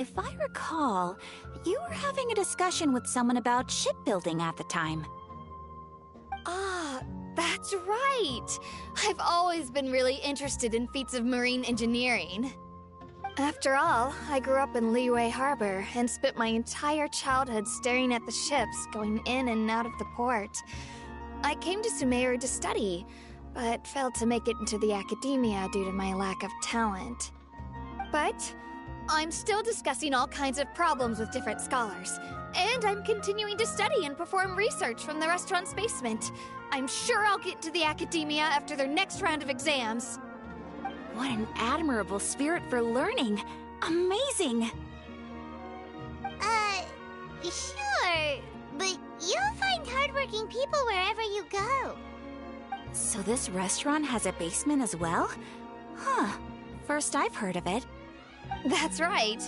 If I recall, you were having a discussion with someone about shipbuilding at the time. Ah, that's right! I've always been really interested in feats of marine engineering. After all, I grew up in Liyue Harbor and spent my entire childhood staring at the ships going in and out of the port. I came to Sumeru to study, but failed to make it into the academia due to my lack of talent. But I'm still discussing all kinds of problems with different scholars, and I'm continuing to study and perform research from the restaurant's basement. I'm sure I'll get into the academia after their next round of exams. What an admirable spirit for learning! Amazing! Sure, but you'll find hardworking people wherever you go. So this restaurant has a basement as well? Huh. First I've heard of it. That's right.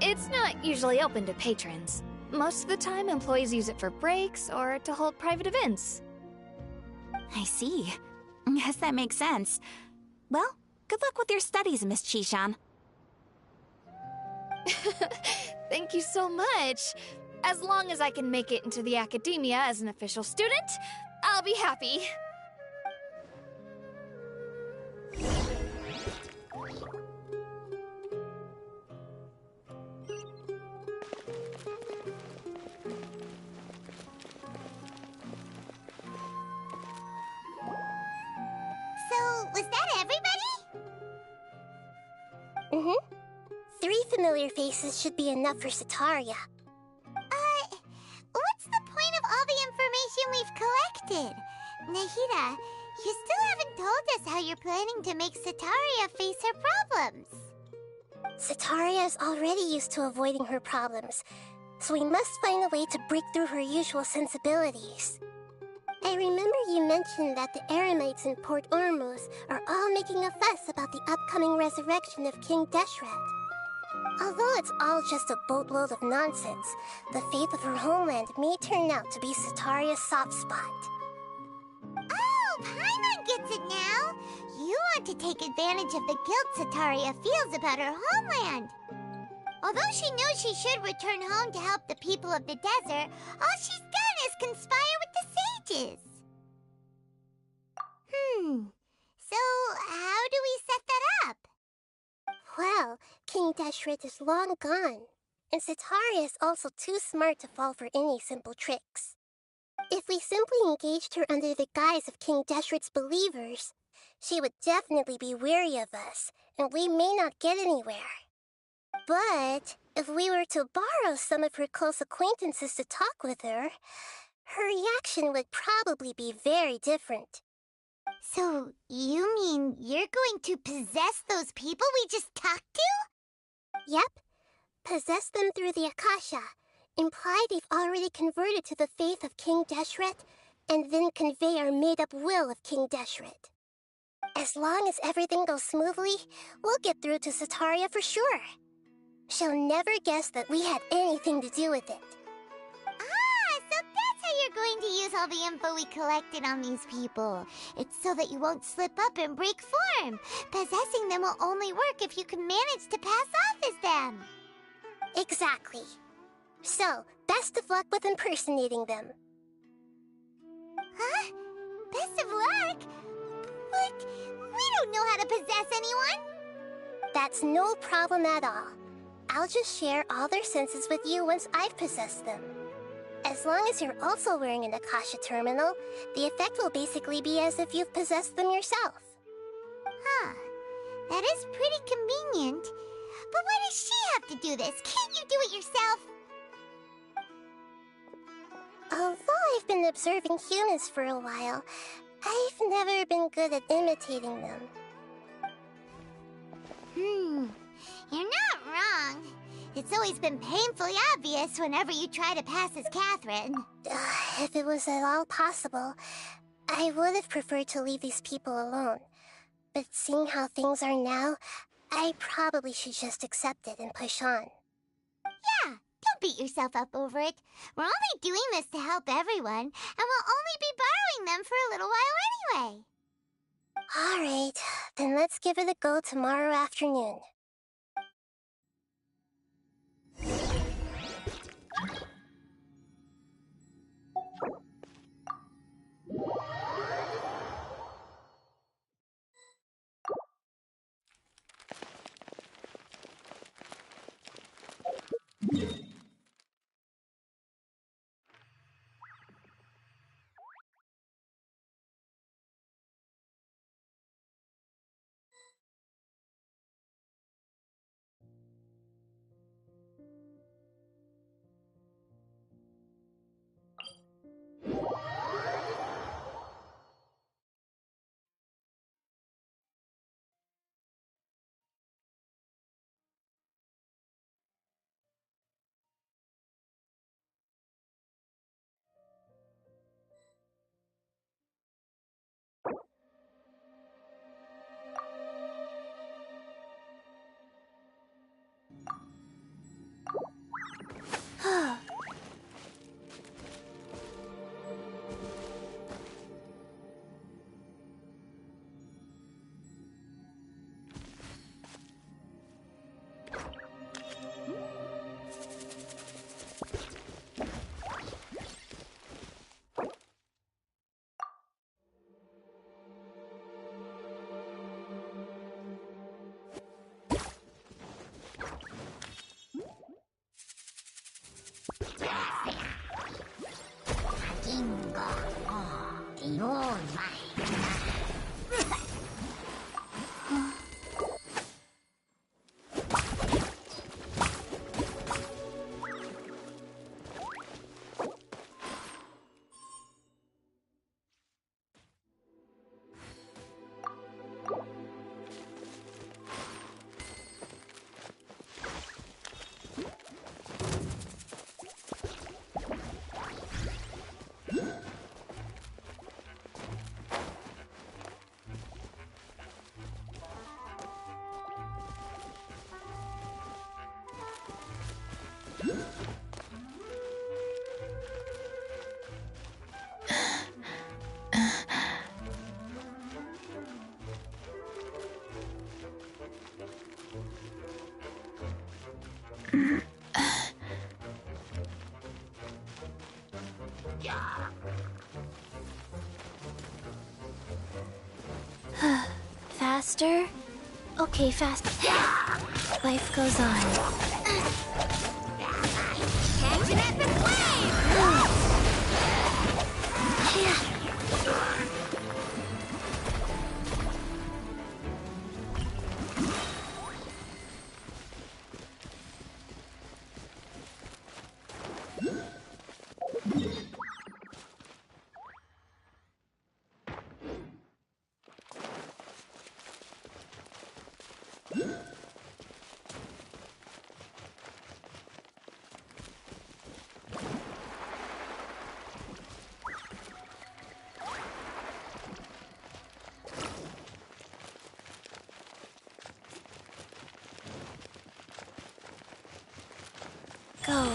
It's not usually open to patrons. Most of the time, employees use it for breaks or to hold private events. I see. Guess that makes sense. Well, good luck with your studies, Miss Chishan. Thank you so much. As long as I can make it into the academia as an official student, I'll be happy. So, was that everybody? Mm-hmm. 3 familiar faces should be enough for Setaria. What's the point of all the information we've collected? Nahida, you still haven't told us how you're planning to make Setaria face her problems. Setaria is already used to avoiding her problems, so we must find a way to break through her usual sensibilities. I remember you mentioned that the Eremites in Port Ormuz are all making a fuss about the upcoming resurrection of King Deshret. Although it's all just a boatload of nonsense, the fate of her homeland may turn out to be Setaria's soft spot. Oh, Paimon gets it now! You want to take advantage of the guilt Setaria feels about her homeland. Although she knows she should return home to help the people of the desert, all she's done is conspire with the sages. So how do we set that up? Well, King Deshret is long gone, and Setaria is also too smart to fall for any simple tricks. If we simply engaged her under the guise of King Deshret's believers, she would definitely be weary of us, and we may not get anywhere. But if we were to borrow some of her close acquaintances to talk with her, her reaction would probably be very different. So, you mean you're going to possess those people we just talked to? Yep. Possess them through the Akasha, imply they've already converted to the faith of King Deshret, and then convey our made-up will of King Deshret. As long as everything goes smoothly, we'll get through to Setaria for sure. She'll never guess that we had anything to do with it. So that's how you're going to use all the info we collected on these people. It's so that you won't slip up and break form. Possessing them will only work if you can manage to pass off as them. Exactly. So, best of luck with impersonating them. Huh? Best of luck? But we don't know how to possess anyone. That's no problem at all. I'll just share all their senses with you once I've possessed them. As long as you're also wearing an Akasha terminal, the effect will basically be as if you've possessed them yourself. Huh. That is pretty convenient. But why does she have to do this? Can't you do it yourself? Although I've been observing humans for a while, I've never been good at imitating them. You're not wrong. It's always been painfully obvious whenever you try to pass as Catherine. If it was at all possible, I would have preferred to leave these people alone. But seeing how things are now, I probably should just accept it and push on. Yeah, don't beat yourself up over it. We're only doing this to help everyone, and we'll only be borrowing them for a little while anyway. Alright, then let's give it a go tomorrow afternoon. Faster? Okay, fast. Life goes on. Catching at the flame! Go.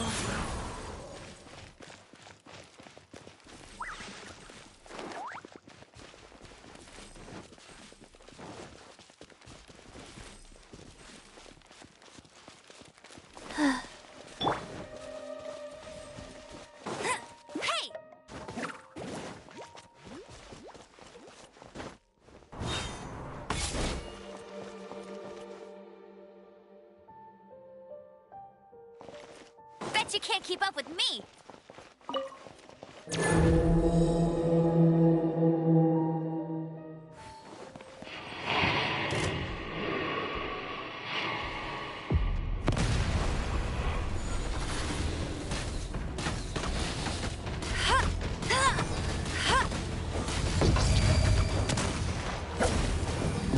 Hey! Bet you can't keep up with me!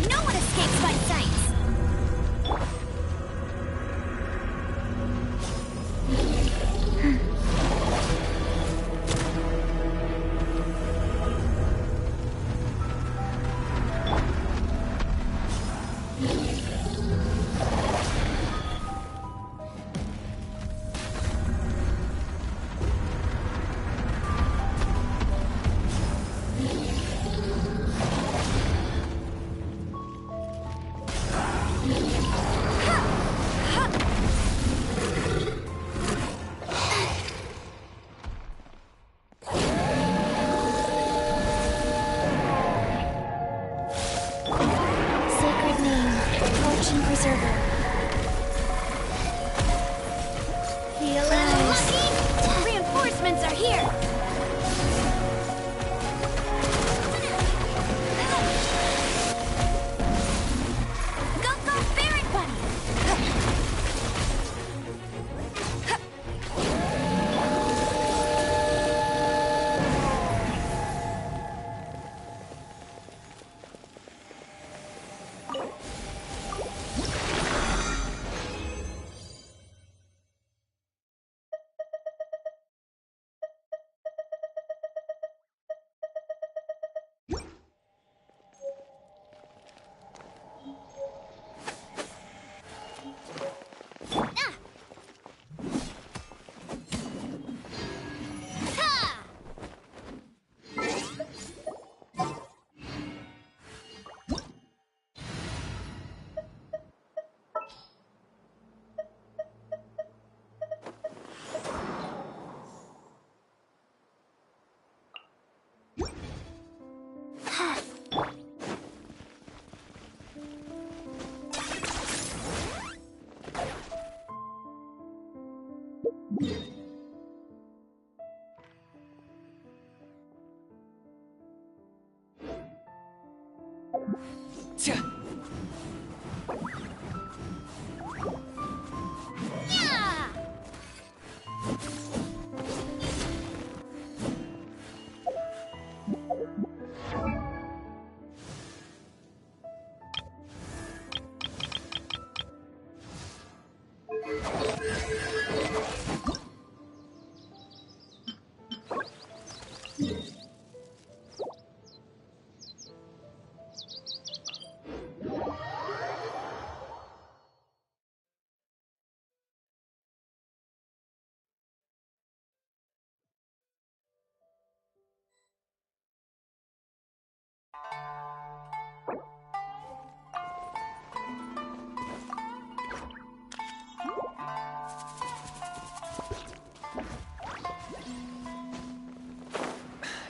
No one escapes my sights! reinforcements are here! Go, go, Ferret Bunny!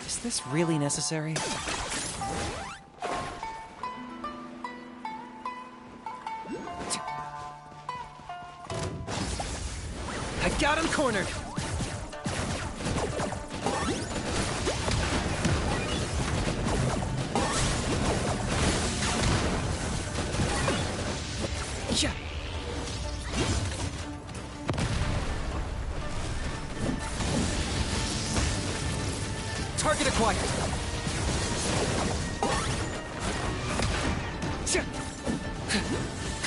Is this really necessary? I got him cornered! Yeah. Target acquired! Ch-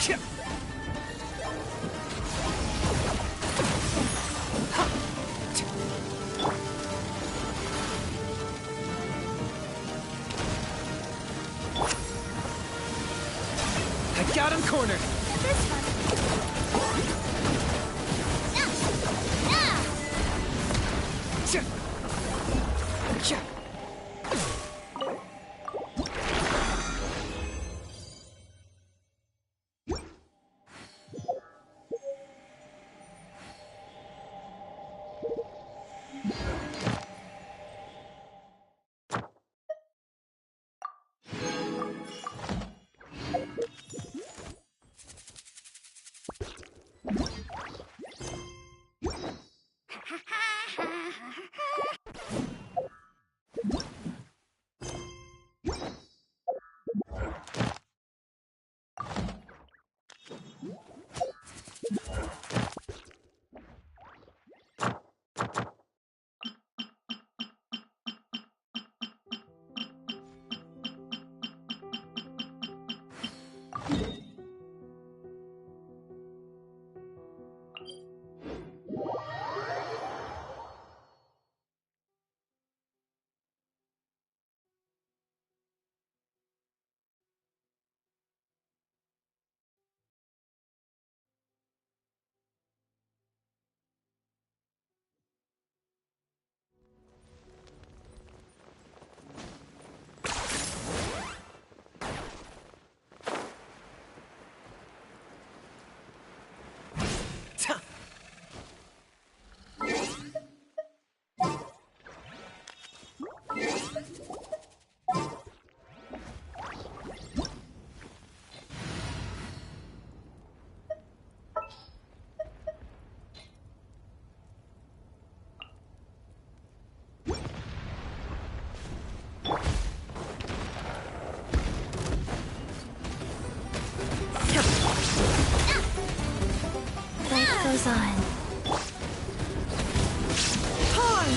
Ch- I got him cornered! This one. Ch- Ch-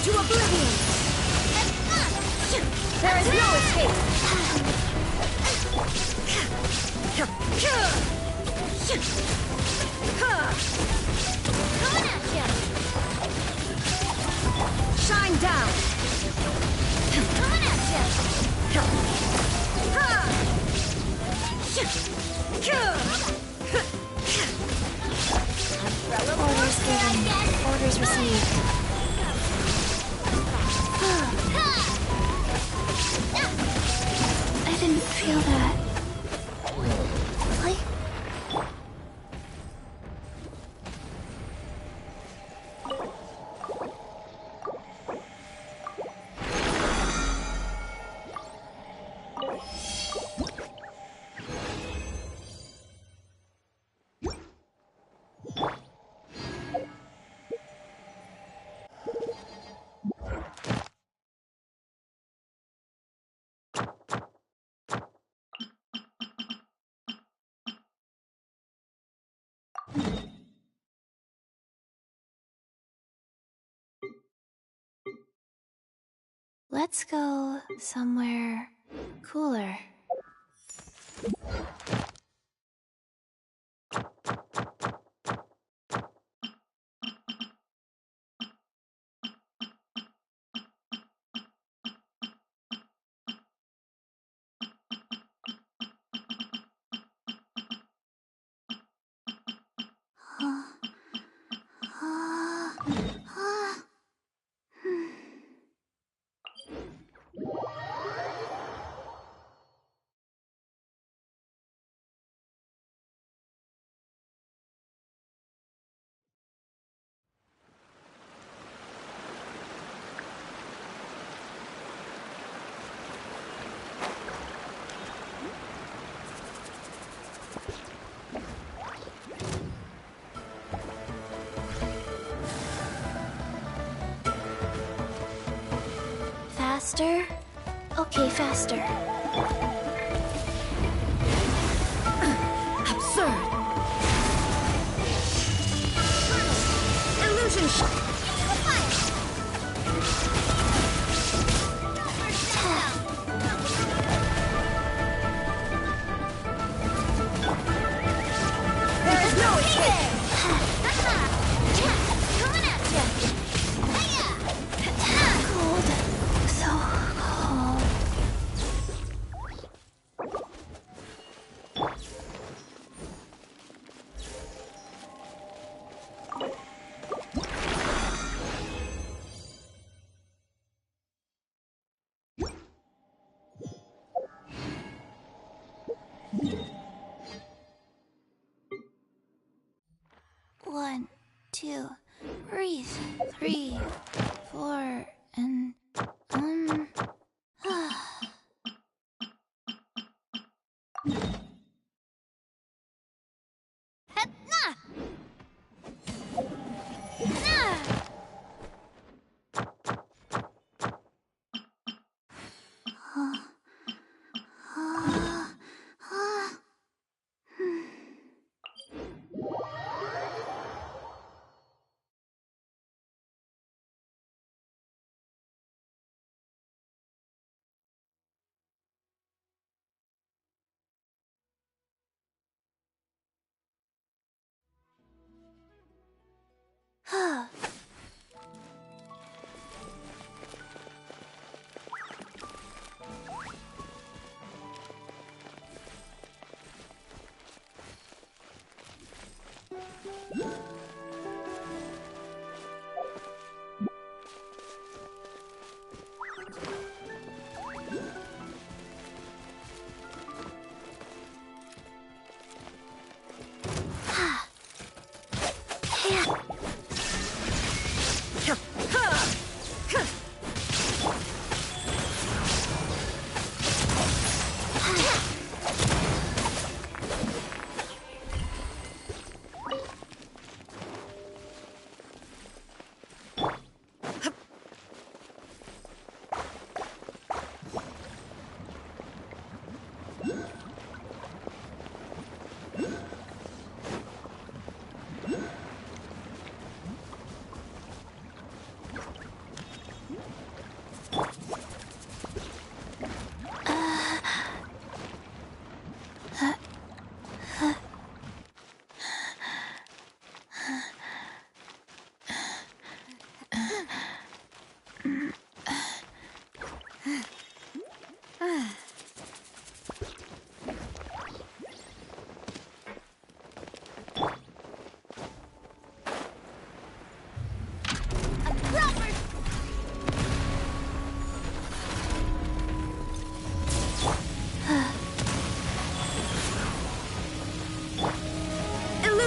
to oblivion! There is no escape! Coming at ya! Shine down! Coming at ya! Orders given. Orders received. I didn't feel that. Really? Let's go somewhere cooler. Faster? Okay, faster. Absurd! Illusion There is no escape! Coming at ya! Cold. So cold. One, two, breathe. 3, 4, and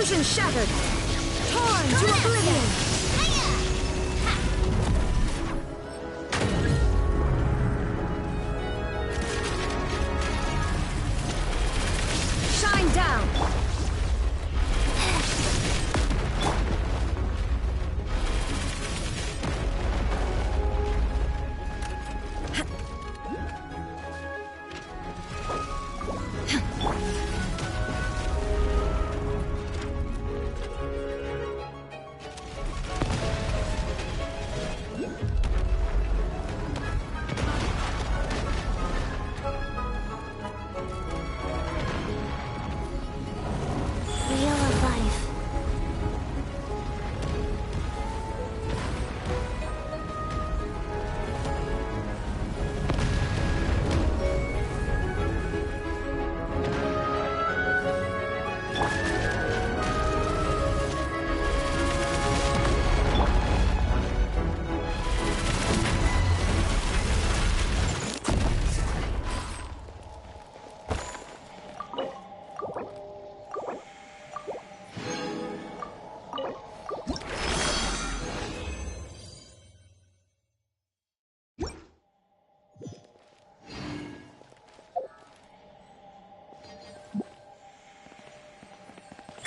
Illusion shattered! Torn to oblivion! Shine down! Wheel of Life.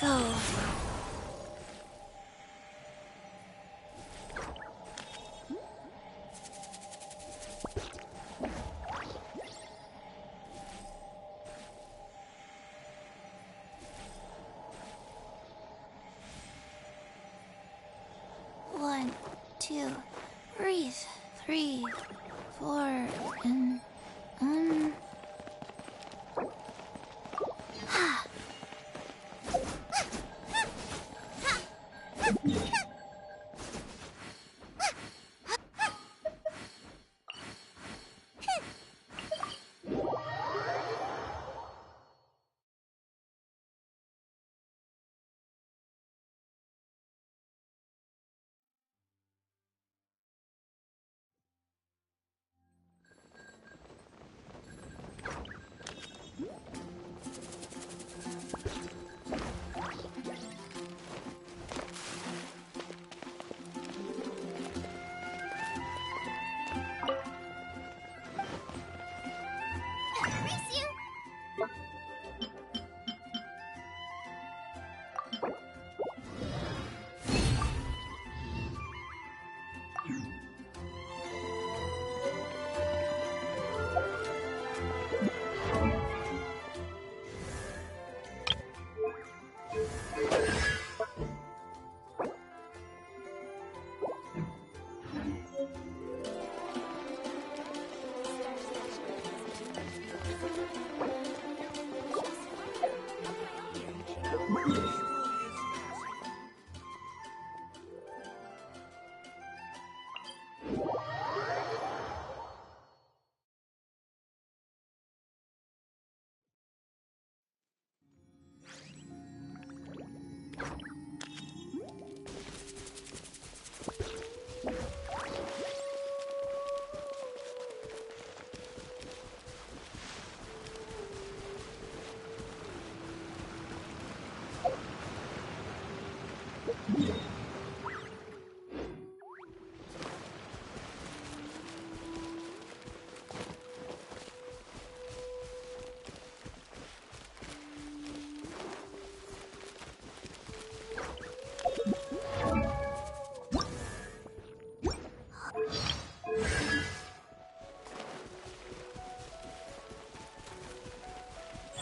Go. 1, 2, breathe. 3, 4, and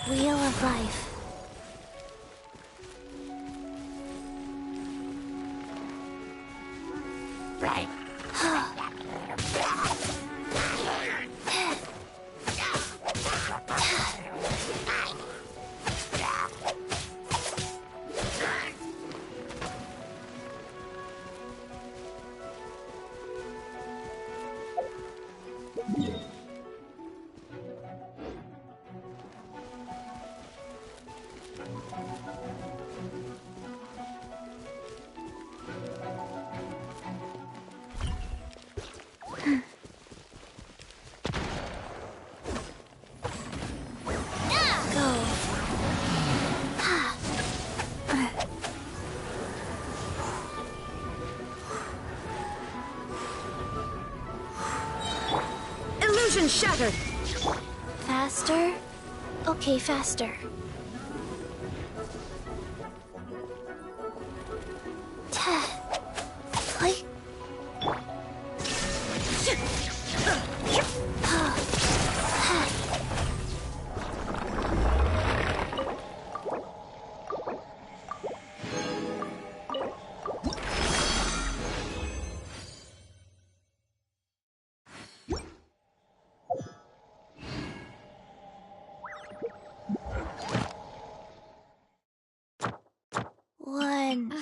Wheel of Life. Go. is shattered. Faster? Okay, faster. Like... One,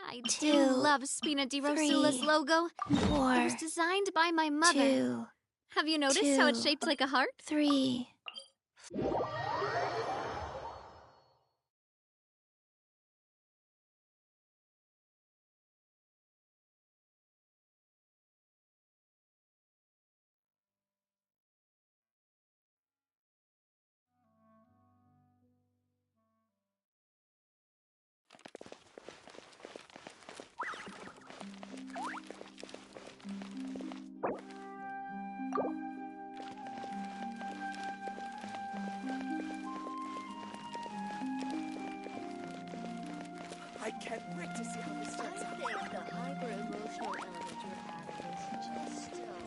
I Two, do love Spina di Rosula's three, logo. It four, was designed by my mother. two, Have you noticed how it's two. shaped like a heart? 3. I can't wait to see how this turns out. I think the hyper-emotional element you're adding is just still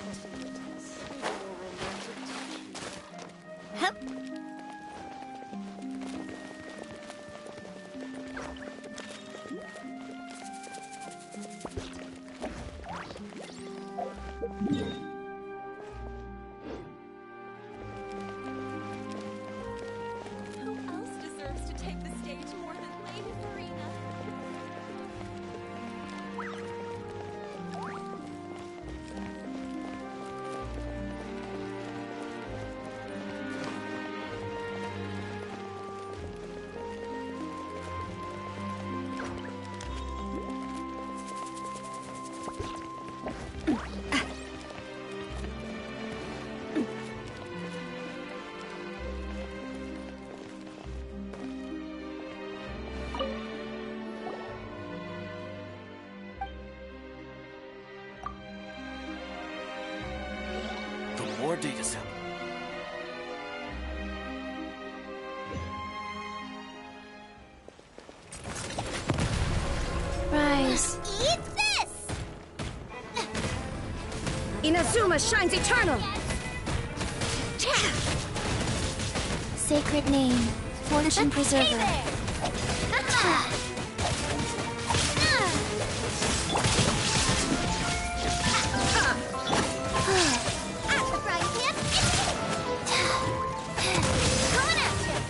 missing the test. Maybe more romantic touch. Who else deserves to take the stage more than Lady Farina? The more data sample. Rise. Eat this! Inazuma shines eternal. Sacred name. Fortune preserver. At the frying pan, coming at you!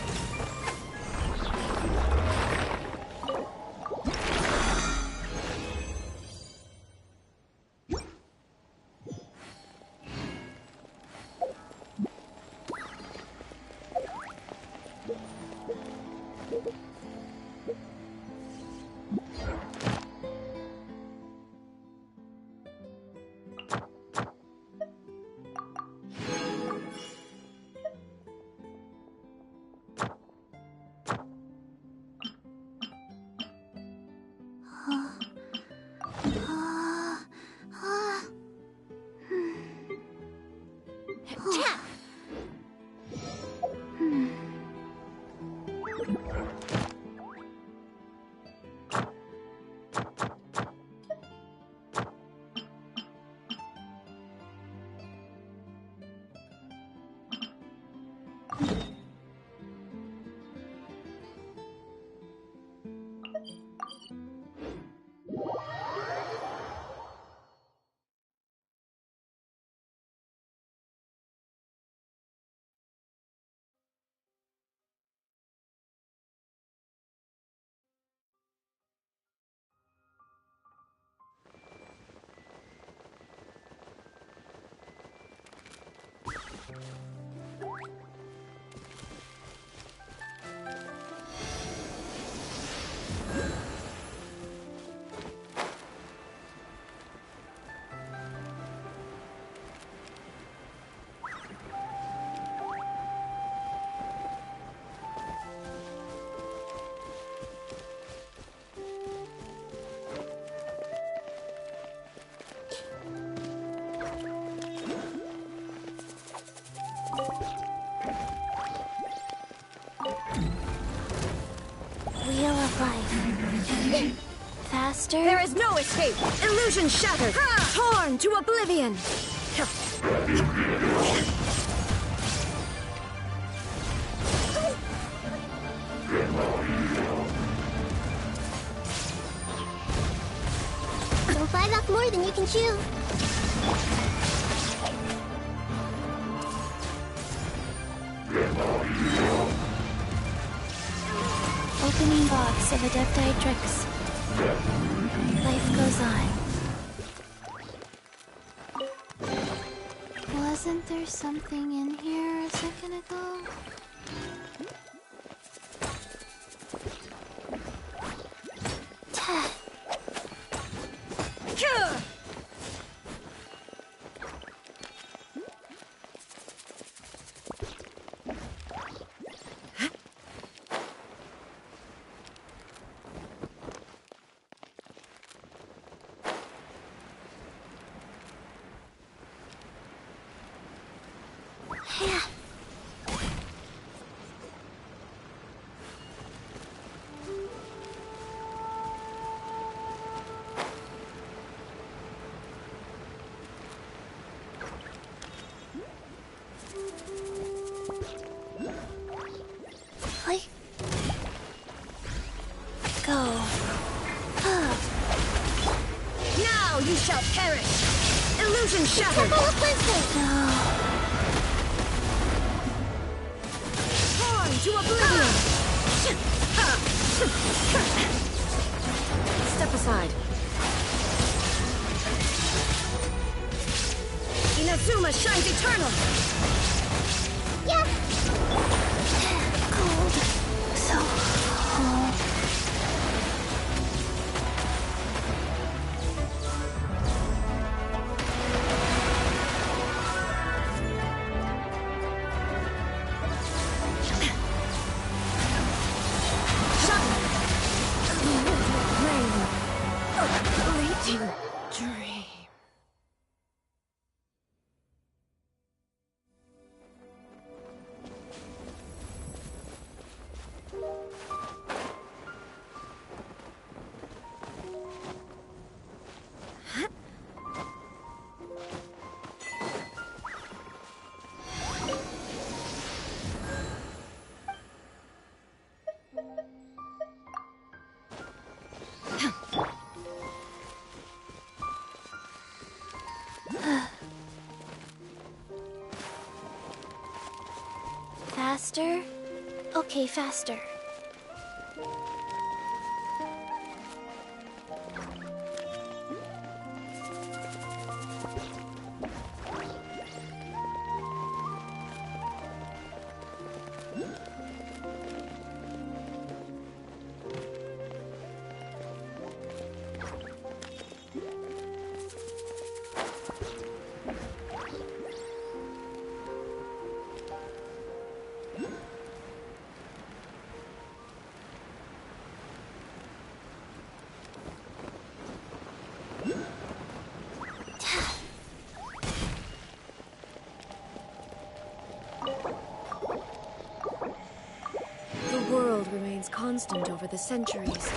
Faster? There is no escape! Illusion shattered! Torn to oblivion! Don't bite off more than you can chew. Opening box of Adepti-Trix. Life goes on. Wasn't there something in here a second ago? Go. Now you shall perish! Illusion shattered! Full of wisdom. Torn to oblivion! Step aside. Inazuma shines eternal! Yeah. Cold. So cold. Fleeting dream. Faster? Okay, faster. The world remains constant over the centuries.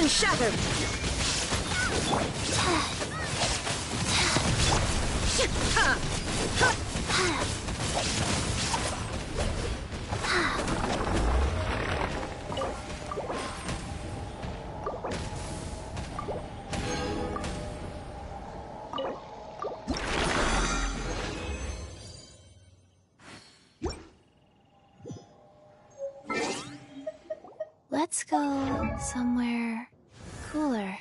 Illusion shattered! Let's go somewhere cooler.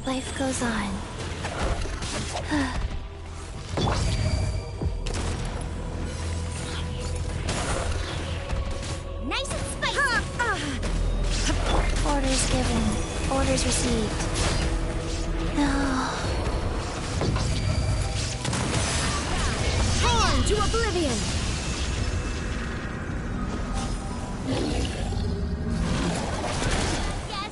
Life goes on. Nice and spicy! Orders given. Orders received. No. Torn to oblivion! Yes!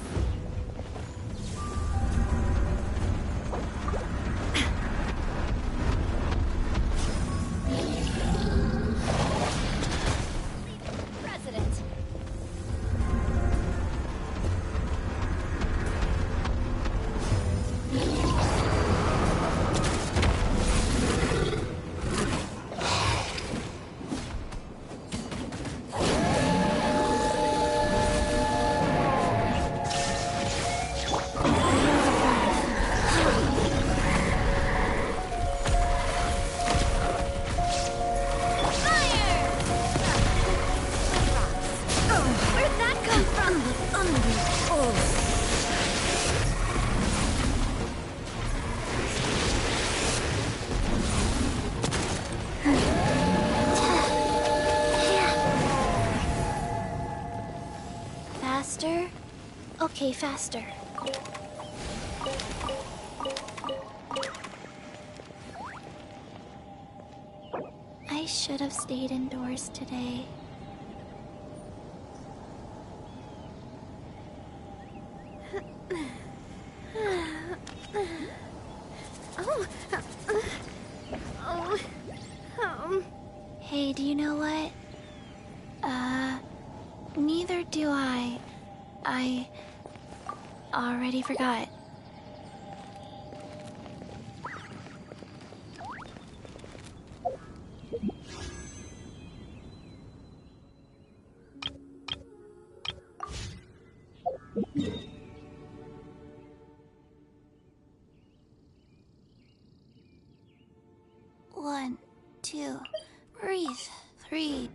Okay, faster. I should have stayed indoors today. Hey, do you know what? Neither do I. I already forgot. One, two, breathe, three.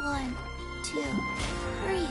One, two, breathe.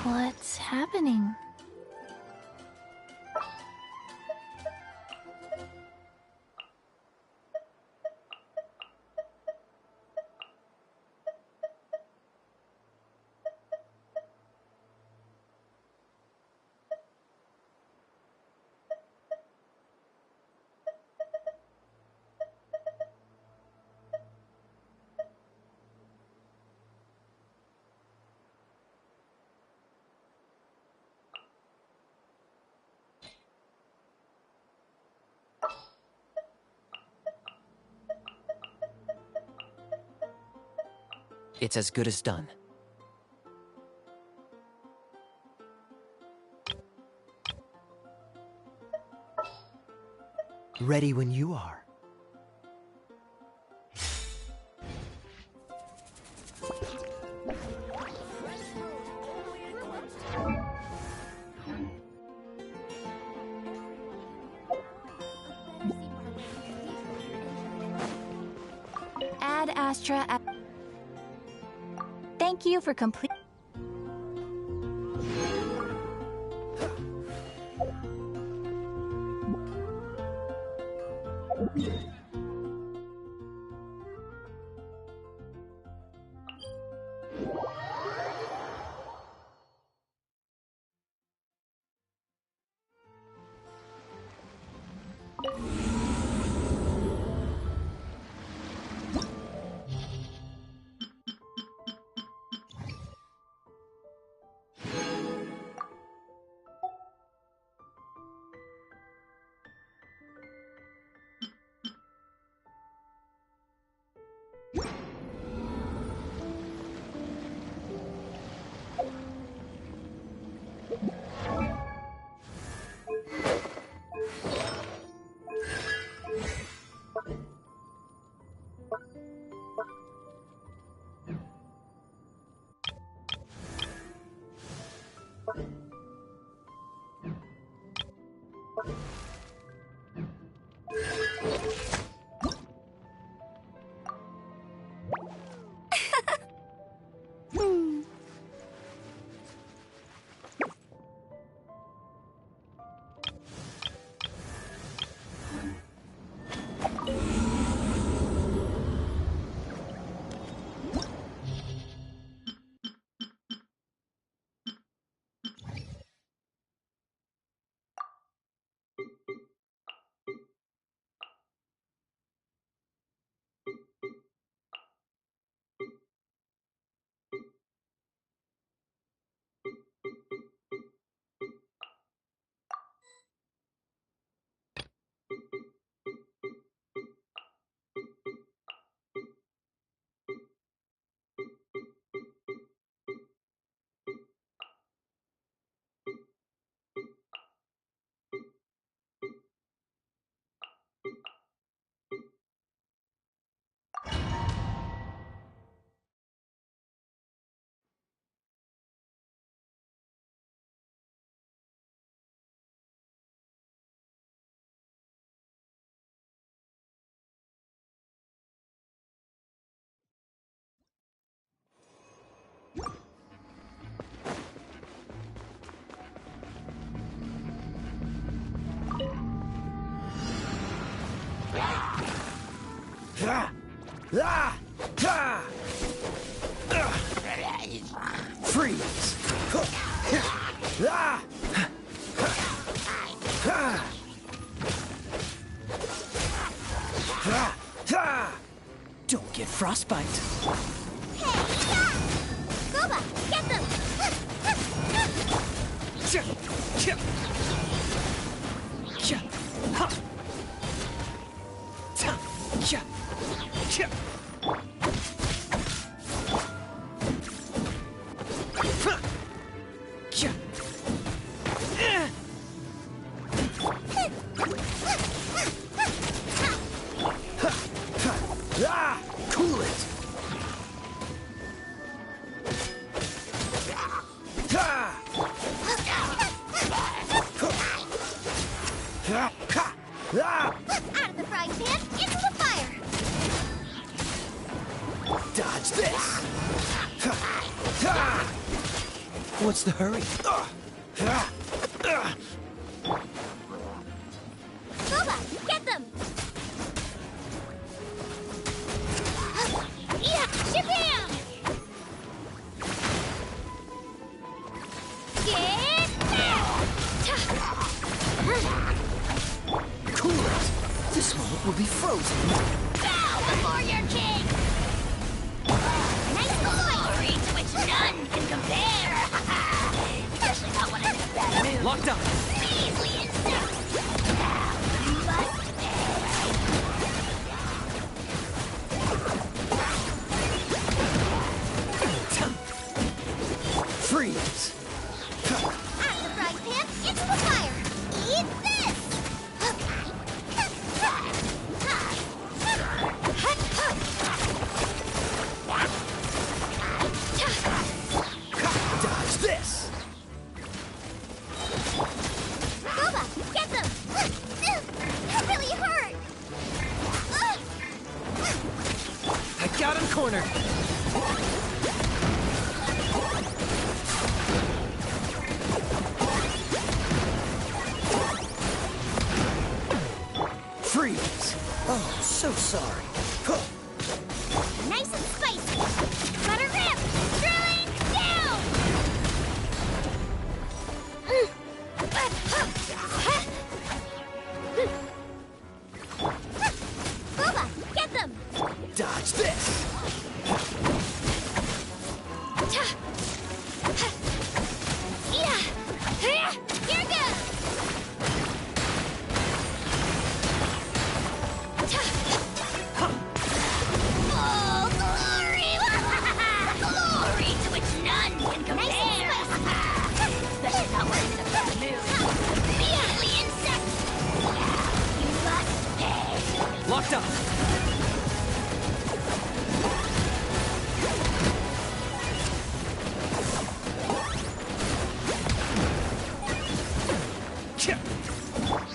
What's happening? It's as good as done. Ready when you are. Ad Astra. Thank you for complete. Freeze! Don't get frostbite. Gooba, get them! Cool it! Out of the frying pan, into the fire! Dodge this! What's the hurry? Boba, get them! Yeah, shabam! Get Cool it! This moment will be frozen. bow before your king! Nice glory to which none can compare! Especially not when I'm in a bad mood. Locked up! Measly insects! Now you must Freeze! At the frying pan, into the fire! Eat this! Dodge this! Boba, get them! That really hurt! I got him cornered! Freeze! Oh, so sorry. Huh. Nice and spicy! Let her rip! Drilling down! Boba, get them! Dodge this! Here goes! Oh, glory! Glory to which none can compare! Especially not when I'm in a bad mood. Measly insect! Now you must pay! Locked up!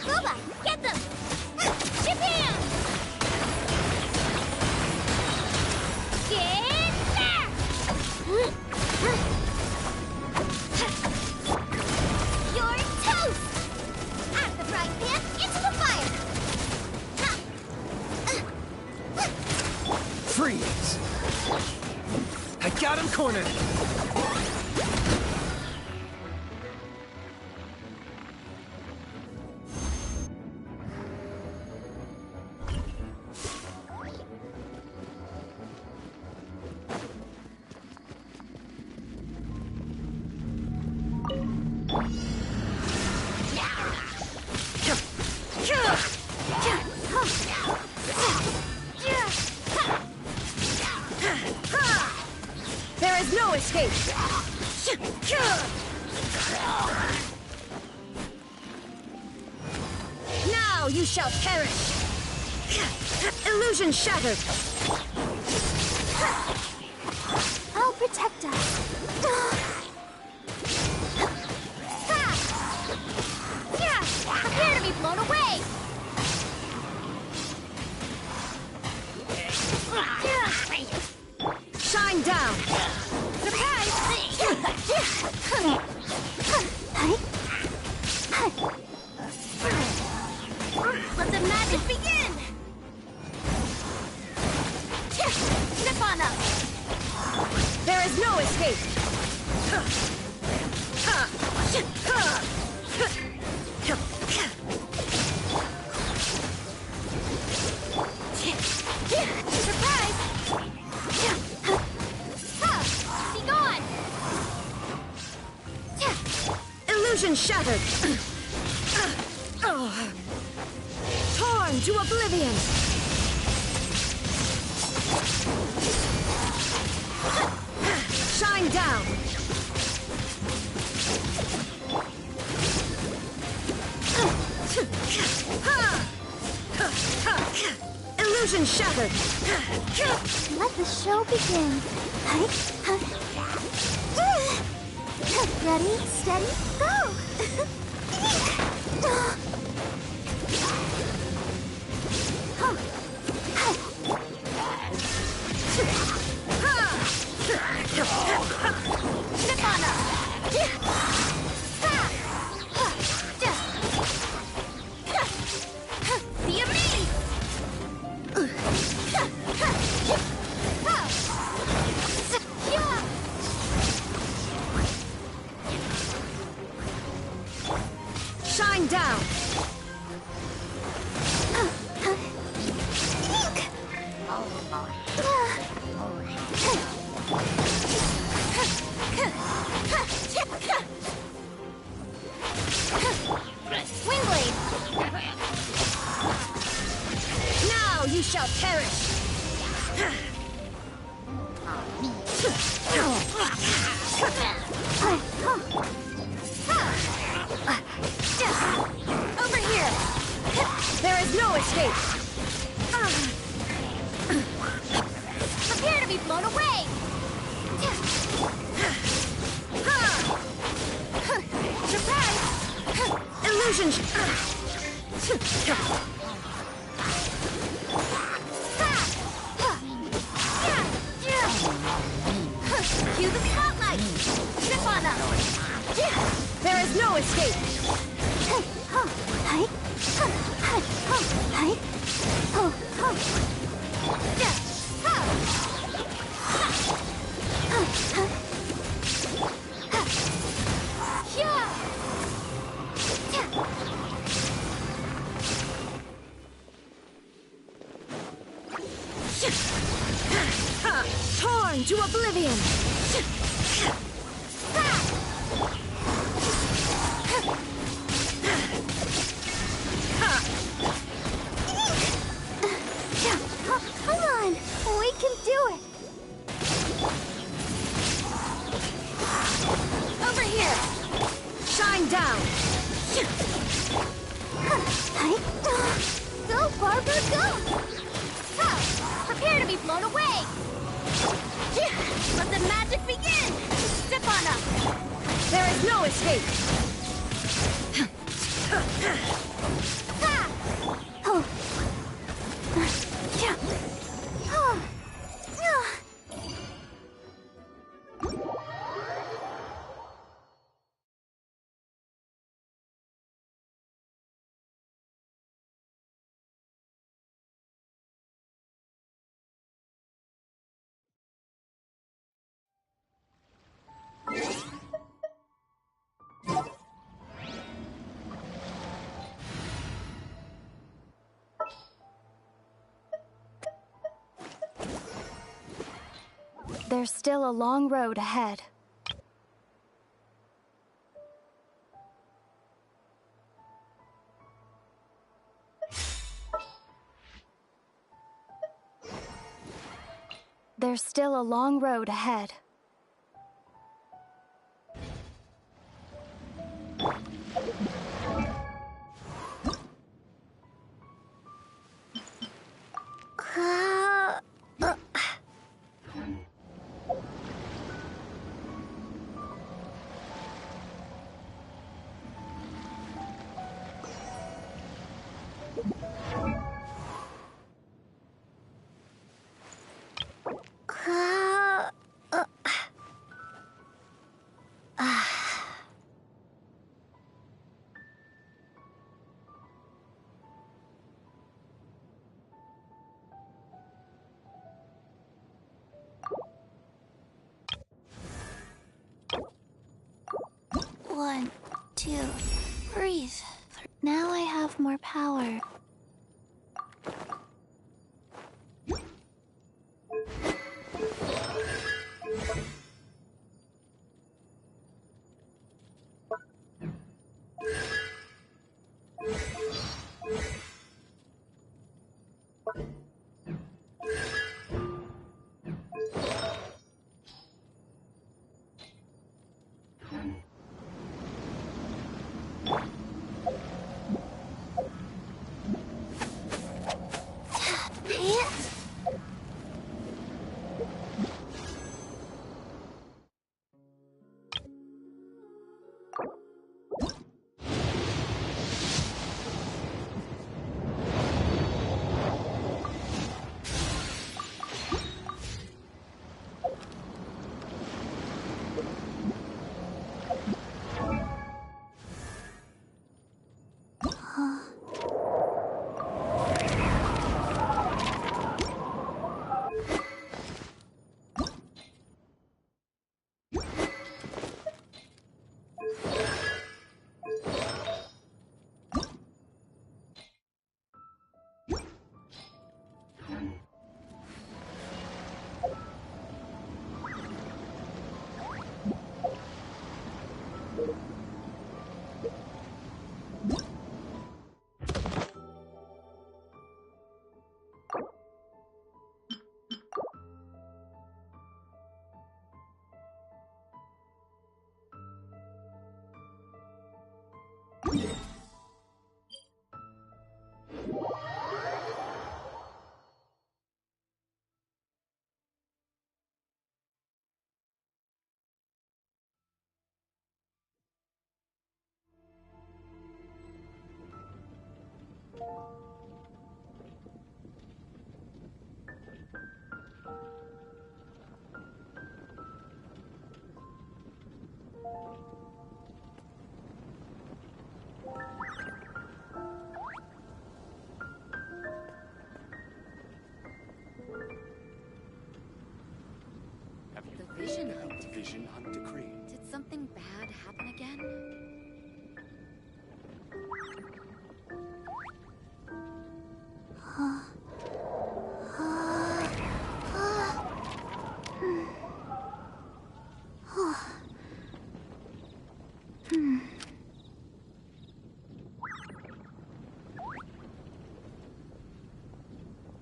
Boba, get them! Shabam! Get back! You're toast! At the frying pan, into the fire! Freeze! I got him cornered! There is no escape! Now you shall perish! Illusion shattered! I'll protect us. Prepare to be blown away! Shine down! Surprise! Let the magic begin! Step on up! There is no escape! Surprise! Be gone! Illusion shattered! Torn to oblivion! Shine down! Illusion shattered! Let the show begin. Ready, steady, go! Step on up! shall perish! Over here! There is no escape! Prepare to be blown away! Surprise! Illusion! Cue the spotlight! Trip on them! There is no escape! Torn to oblivion! Come on, we can do it. Over here! Shine down! Go, Barbara, go! Prepare to be blown away! Let the magic begin! Step on up! There is no escape! There's still a long road ahead. There's still a long road ahead. One, two, breathe. Now I have more power. Have you The vision heard hunt. the Vision Hunt decree? Did something bad happen again?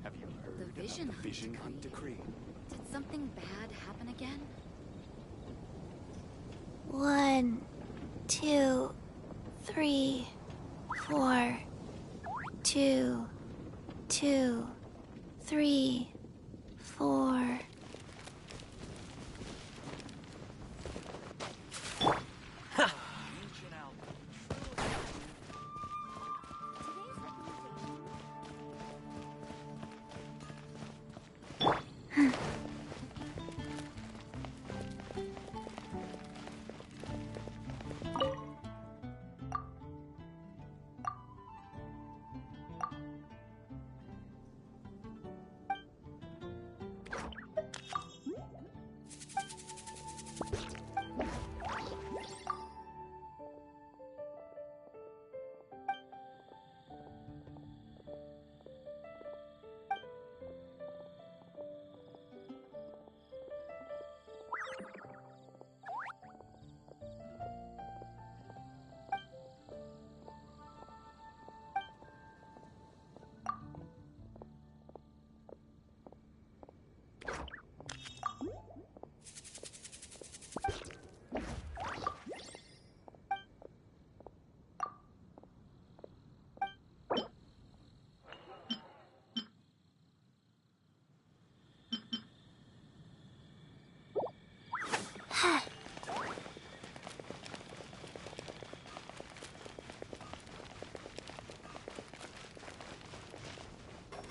Have you heard The about Vision the Hunt Vision Hunt decree? Did something bad happen again? 1, 2, 3, 4. 2, 2, 3, 4.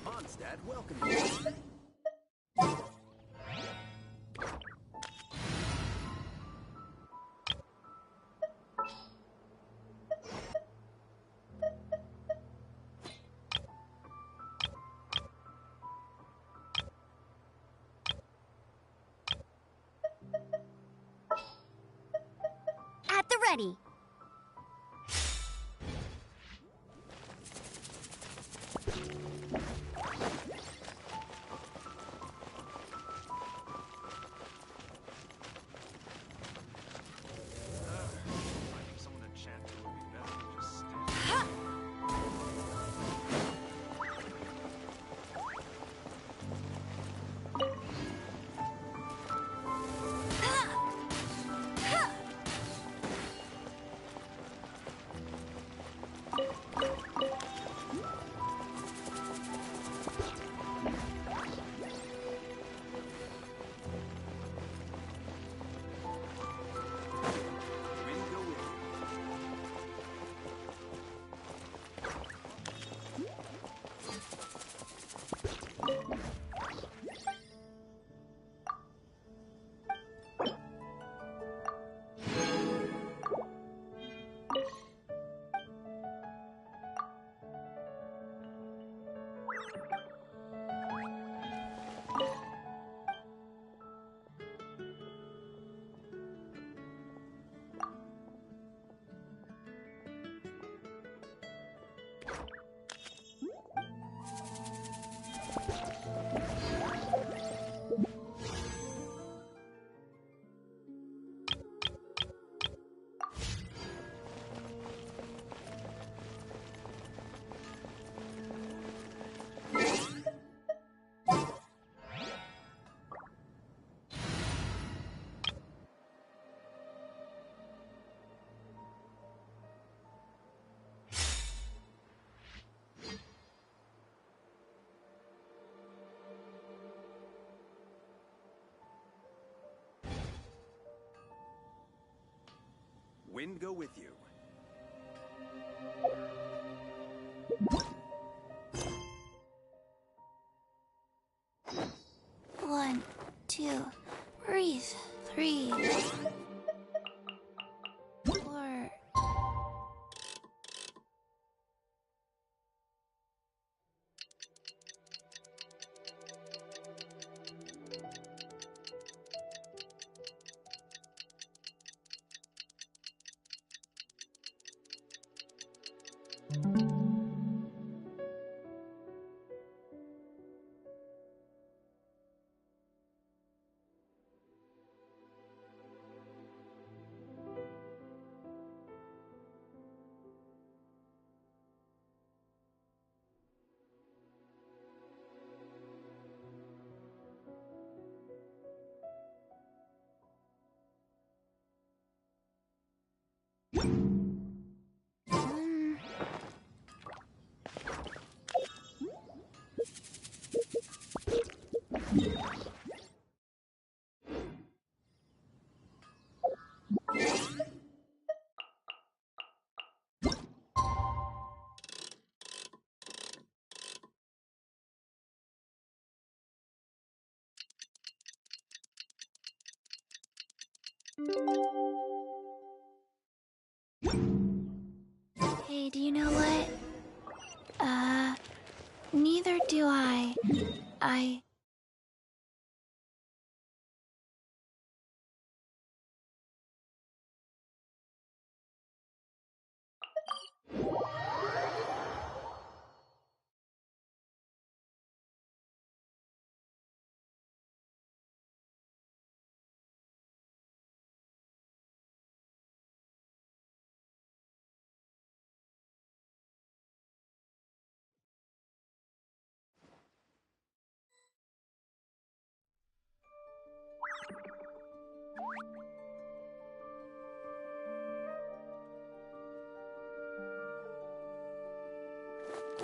Mondstadt welcome you. At the ready. Finding someone to chat to would be better than just stand. Wind go with you. Wind go with you. 1, 2, breathe. 3, 4. Hey, do you know what? Neither do I.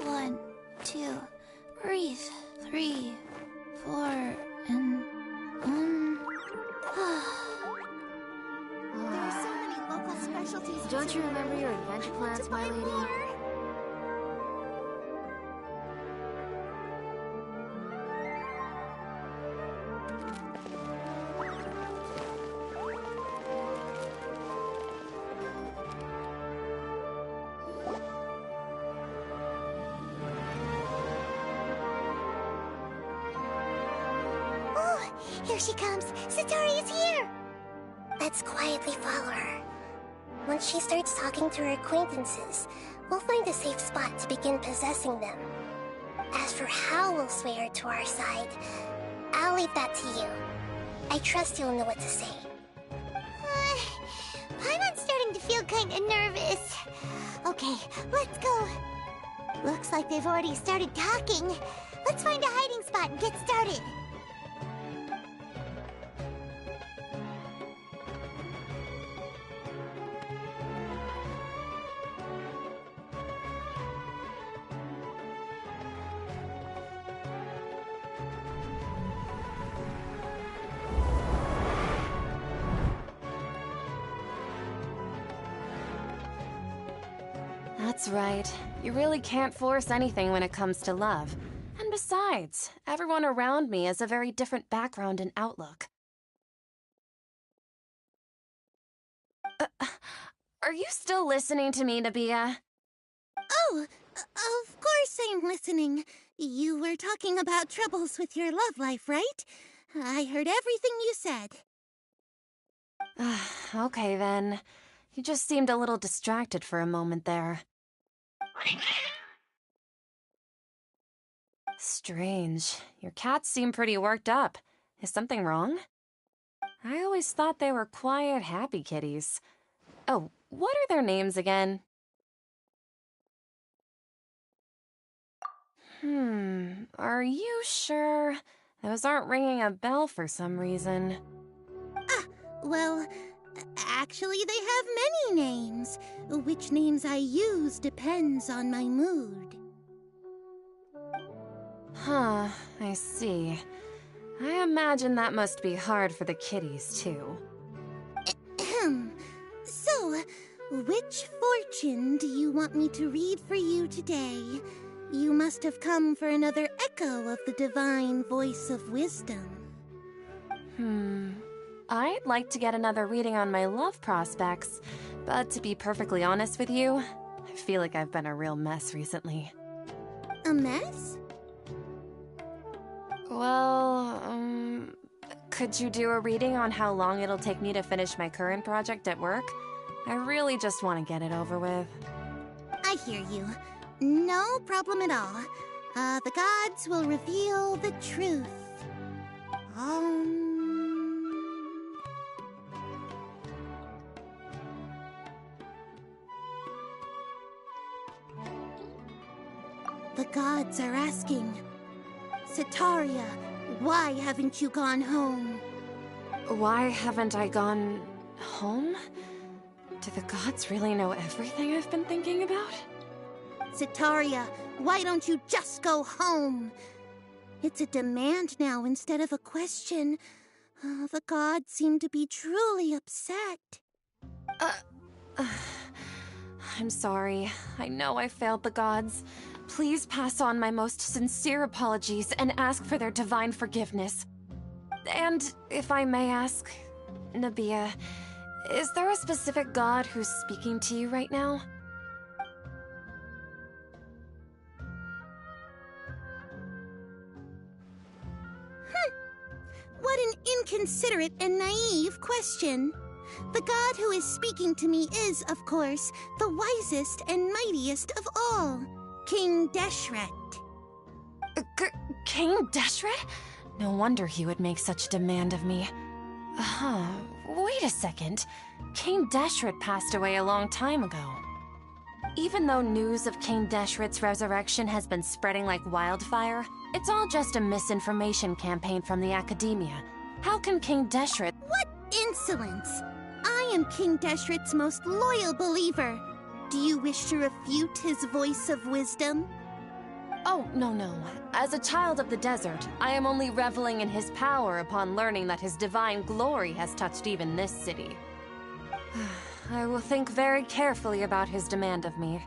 One, 2, breathe. 3, 4, and 1. There are so many local specialties. Don't you remember your adventure plans, my lady? Oh, here she comes. Satari is here. Let's quietly follow her. Once she starts talking to her acquaintances, we'll find a safe spot to begin possessing them. As for how we'll sway her to our side, I'll leave that to you. I trust you'll know what to say. Paimon's starting to feel kinda nervous. Okay, let's go. Looks like they've already started talking. Let's find a hiding spot and get started. That's right. You really can't force anything when it comes to love. And besides, everyone around me has a very different background and outlook. Are you still listening to me, Nabiya? Oh, of course I'm listening. You were talking about troubles with your love life, right? I heard everything you said. Okay then. You just seemed a little distracted for a moment there. Strange. Your cats seem pretty worked up. Is something wrong? I always thought they were quiet, happy kitties. Oh, what are their names again? Are you sure? Those aren't ringing a bell for some reason. Well, actually they have many names. Which names I use depends on my mood. Huh, I see. I imagine that must be hard for the kitties, too. So, which fortune do you want me to read for you today? You must have come for another echo of the divine voice of wisdom. I'd like to get another reading on my love prospects, but to be perfectly honest with you, I feel like I've been a real mess recently. A mess? Well, could you do a reading on how long it'll take me to finish my current project at work? I really just want to get it over with. I hear you. No problem at all. The gods will reveal the truth. The gods are asking, Setaria, why haven't you gone home? Why haven't I gone home? Do the gods really know everything I've been thinking about? Setaria, why don't you just go home? It's a demand now instead of a question. The gods seem to be truly upset. I'm sorry. I know I failed the gods. Please pass on my most sincere apologies and ask for their divine forgiveness. And if I may ask, Nabia, is there a specific god who's speaking to you right now? What an inconsiderate and naive question. The god who is speaking to me is, of course, the wisest and mightiest of all, King Deshret. King Deshret? No wonder he would make such a demand of me. Wait a second. King Deshret passed away a long time ago. Even though news of King Deshret's resurrection has been spreading like wildfire, it's all just a misinformation campaign from the Academia. How can King Deshret— What insolence! I am King Deshret's most loyal believer. Do you wish to refute his voice of wisdom? Oh, no. As a child of the desert, I am only reveling in his power upon learning that his divine glory has touched even this city. I will think very carefully about his demand of me.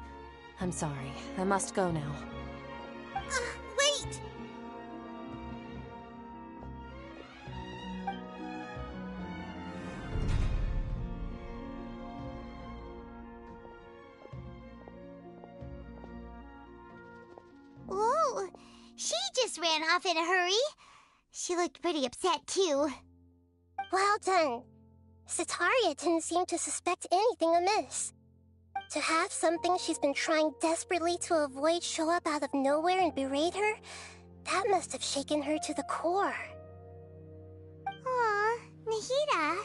I'm sorry. I must go now. Wait! Whoa! She just ran off in a hurry. She looked pretty upset, too. Well done. Setaria didn't seem to suspect anything amiss. To have something she's been trying desperately to avoid show up out of nowhere and berate her, that must have shaken her to the core. Aw, Nahida,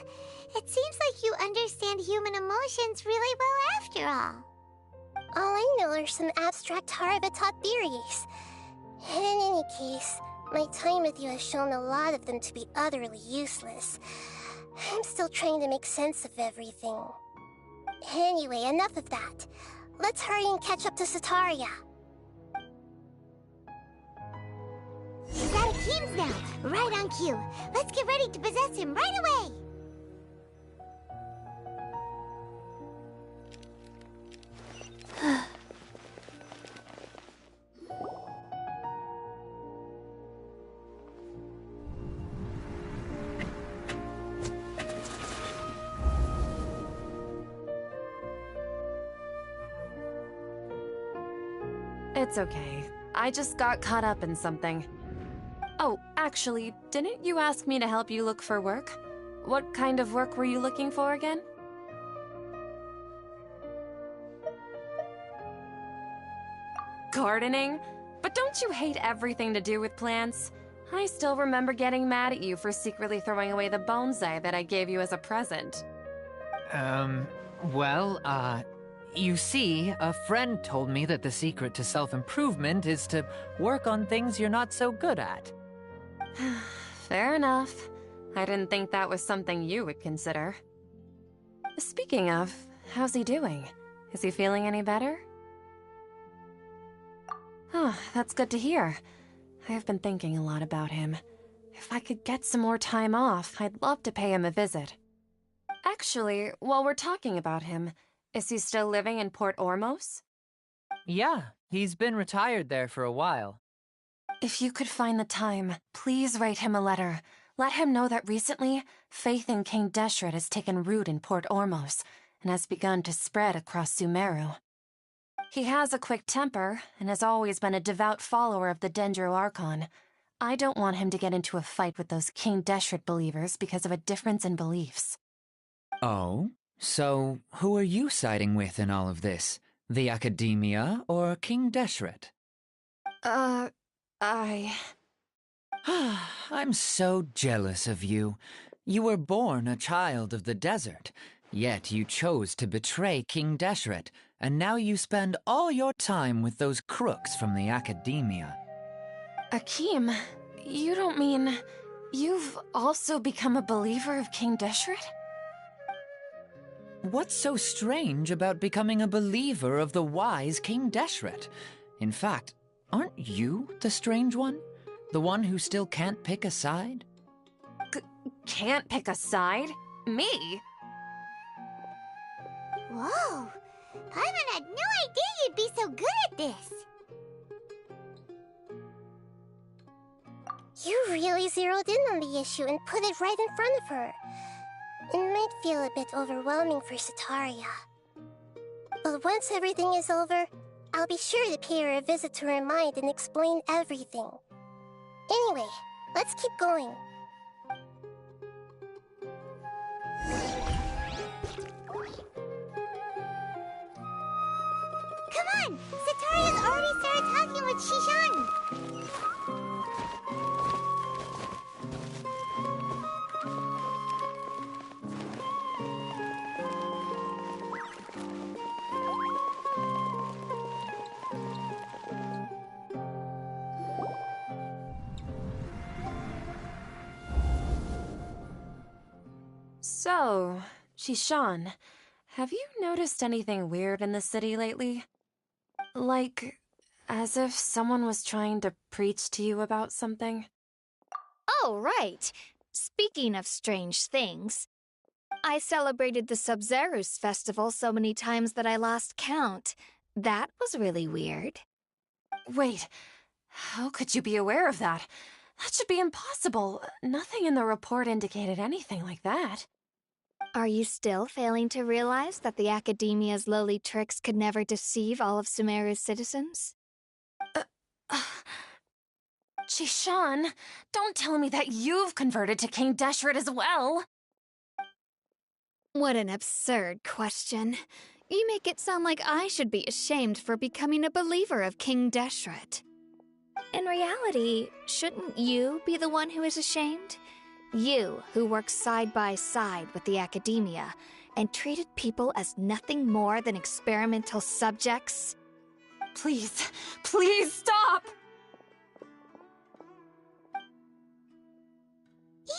it seems like you understand human emotions really well after all. All I know are some abstract Harvard-taught theories. In any case, my time with you has shown a lot of them to be utterly useless. I'm still trying to make sense of everything. Anyway, enough of that. Let's hurry and catch up to Setaria. He's out of Keems now, right on cue. Let's get ready to possess him right away! It's okay. I just got caught up in something. Oh, actually, didn't you ask me to help you look for work? What kind of work were you looking for again? Gardening? But don't you hate everything to do with plants? I still remember getting mad at you for secretly throwing away the bonsai that I gave you as a present. You see, a friend told me that the secret to self-improvement is to work on things you're not so good at. Fair enough. I didn't think that was something you would consider. Speaking of, how's he doing? Is he feeling any better? Oh, that's good to hear. I have been thinking a lot about him. If I could get some more time off, I'd love to pay him a visit. Actually, while we're talking about him, is he still living in Port Ormos? Yeah, he's been retired there for a while. If you could find the time, please write him a letter. Let him know that recently, faith in King Deshret has taken root in Port Ormos and has begun to spread across Sumeru. He has a quick temper and has always been a devout follower of the Dendro Archon. I don't want him to get into a fight with those King Deshret believers because of a difference in beliefs. Oh? So, who are you siding with in all of this? The Academia or King Deshret? I'm so jealous of you. You were born a child of the desert, yet you chose to betray King Deshret, and now you spend all your time with those crooks from the Academia. Akeem, you don't mean you've also become a believer of King Deshret? What's so strange about becoming a believer of the wise King Deshret? In fact, aren't you the strange one? The one who still can't pick a side? Can't pick a side? Me? Whoa! Paimon had no idea you'd be so good at this! You really zeroed in on the issue and put it right in front of her. It might feel a bit overwhelming for Setaria. But once everything is over, I'll be sure to pay her a visit to her mind and explain everything. Anyway, let's keep going. Come on! Setaria's already started talking with Shishan! So, Shishan, have you noticed anything weird in the city lately? Like, as if someone was trying to preach to you about something? Oh, right. Speaking of strange things, I celebrated the Sub-Zerus festival so many times that I lost count. That was really weird. Wait, how could you be aware of that? That should be impossible. Nothing in the report indicated anything like that. Are you still failing to realize that the Academia's lowly tricks could never deceive all of Sumeru's citizens? Shishan, don't tell me that you've converted to King Deshret as well. What an absurd question. You make it sound like I should be ashamed for becoming a believer of King Deshret. In reality, shouldn't you be the one who is ashamed? You, who works side by side with the Academia and treated people as nothing more than experimental subjects? Please, please stop!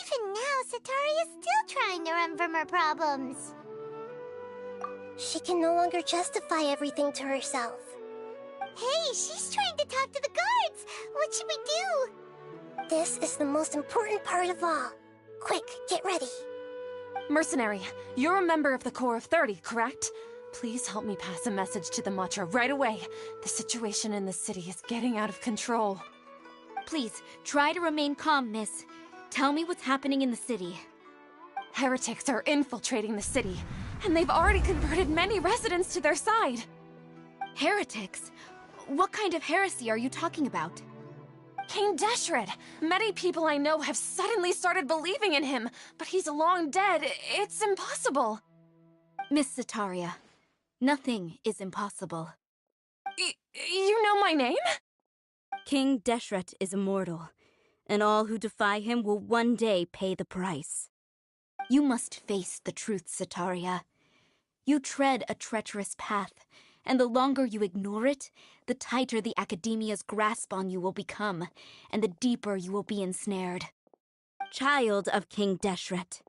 Even now, Setaria's still trying to run from her problems. She can no longer justify everything to herself. Hey, she's trying to talk to the guards! What should we do? This is the most important part of all. Quick, get ready. Mercenary, you're a member of the Corps of 30, correct? Please help me pass a message to the Matra right away. The situation in the city is getting out of control. Please, try to remain calm, miss. Tell me what's happening in the city. Heretics are infiltrating the city, and they've already converted many residents to their side. Heretics? What kind of heresy are you talking about? King Deshret! Many people I know have suddenly started believing in him, but he's long dead. It's impossible. Miss Setaria, nothing is impossible. You know my name? King Deshret is immortal, and all who defy him will one day pay the price. You must face the truth, Setaria. You tread a treacherous path, and the longer you ignore it, the tighter the Academia's grasp on you will become, and the deeper you will be ensnared. Child of King Deshret,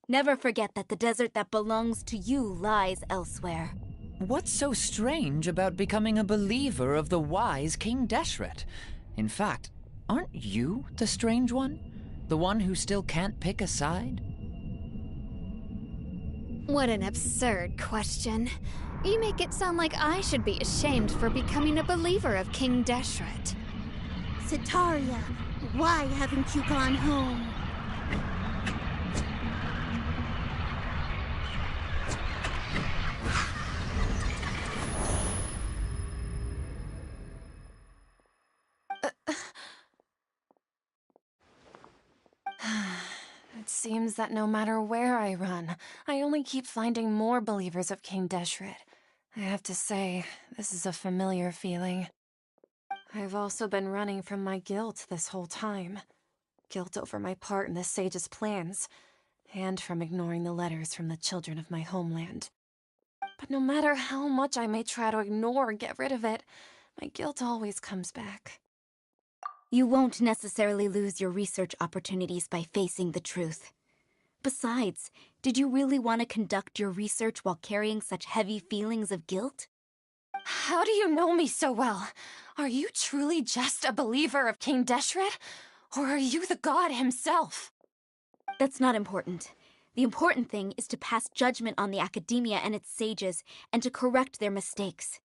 never forget that the desert that belongs to you lies elsewhere. What's so strange about becoming a believer of the wise King Deshret? In fact, aren't you the strange one? The one who still can't pick a side? What an absurd question. You make it sound like I should be ashamed for becoming a believer of King Deshret. Setaria, why haven't you gone home? It seems that no matter where I run, I only keep finding more believers of King Deshret. I have to say, this is a familiar feeling. I've also been running from my guilt this whole time. Guilt over my part in the Sage's plans, and from ignoring the letters from the children of my homeland. But no matter how much I may try to ignore or get rid of it, my guilt always comes back. You won't necessarily lose your research opportunities by facing the truth. Besides, did you really want to conduct your research while carrying such heavy feelings of guilt? How do you know me so well? Are you truly just a believer of King Deshret? Or are you the god himself? That's not important. The important thing is to pass judgment on the academia and its sages, and to correct their mistakes.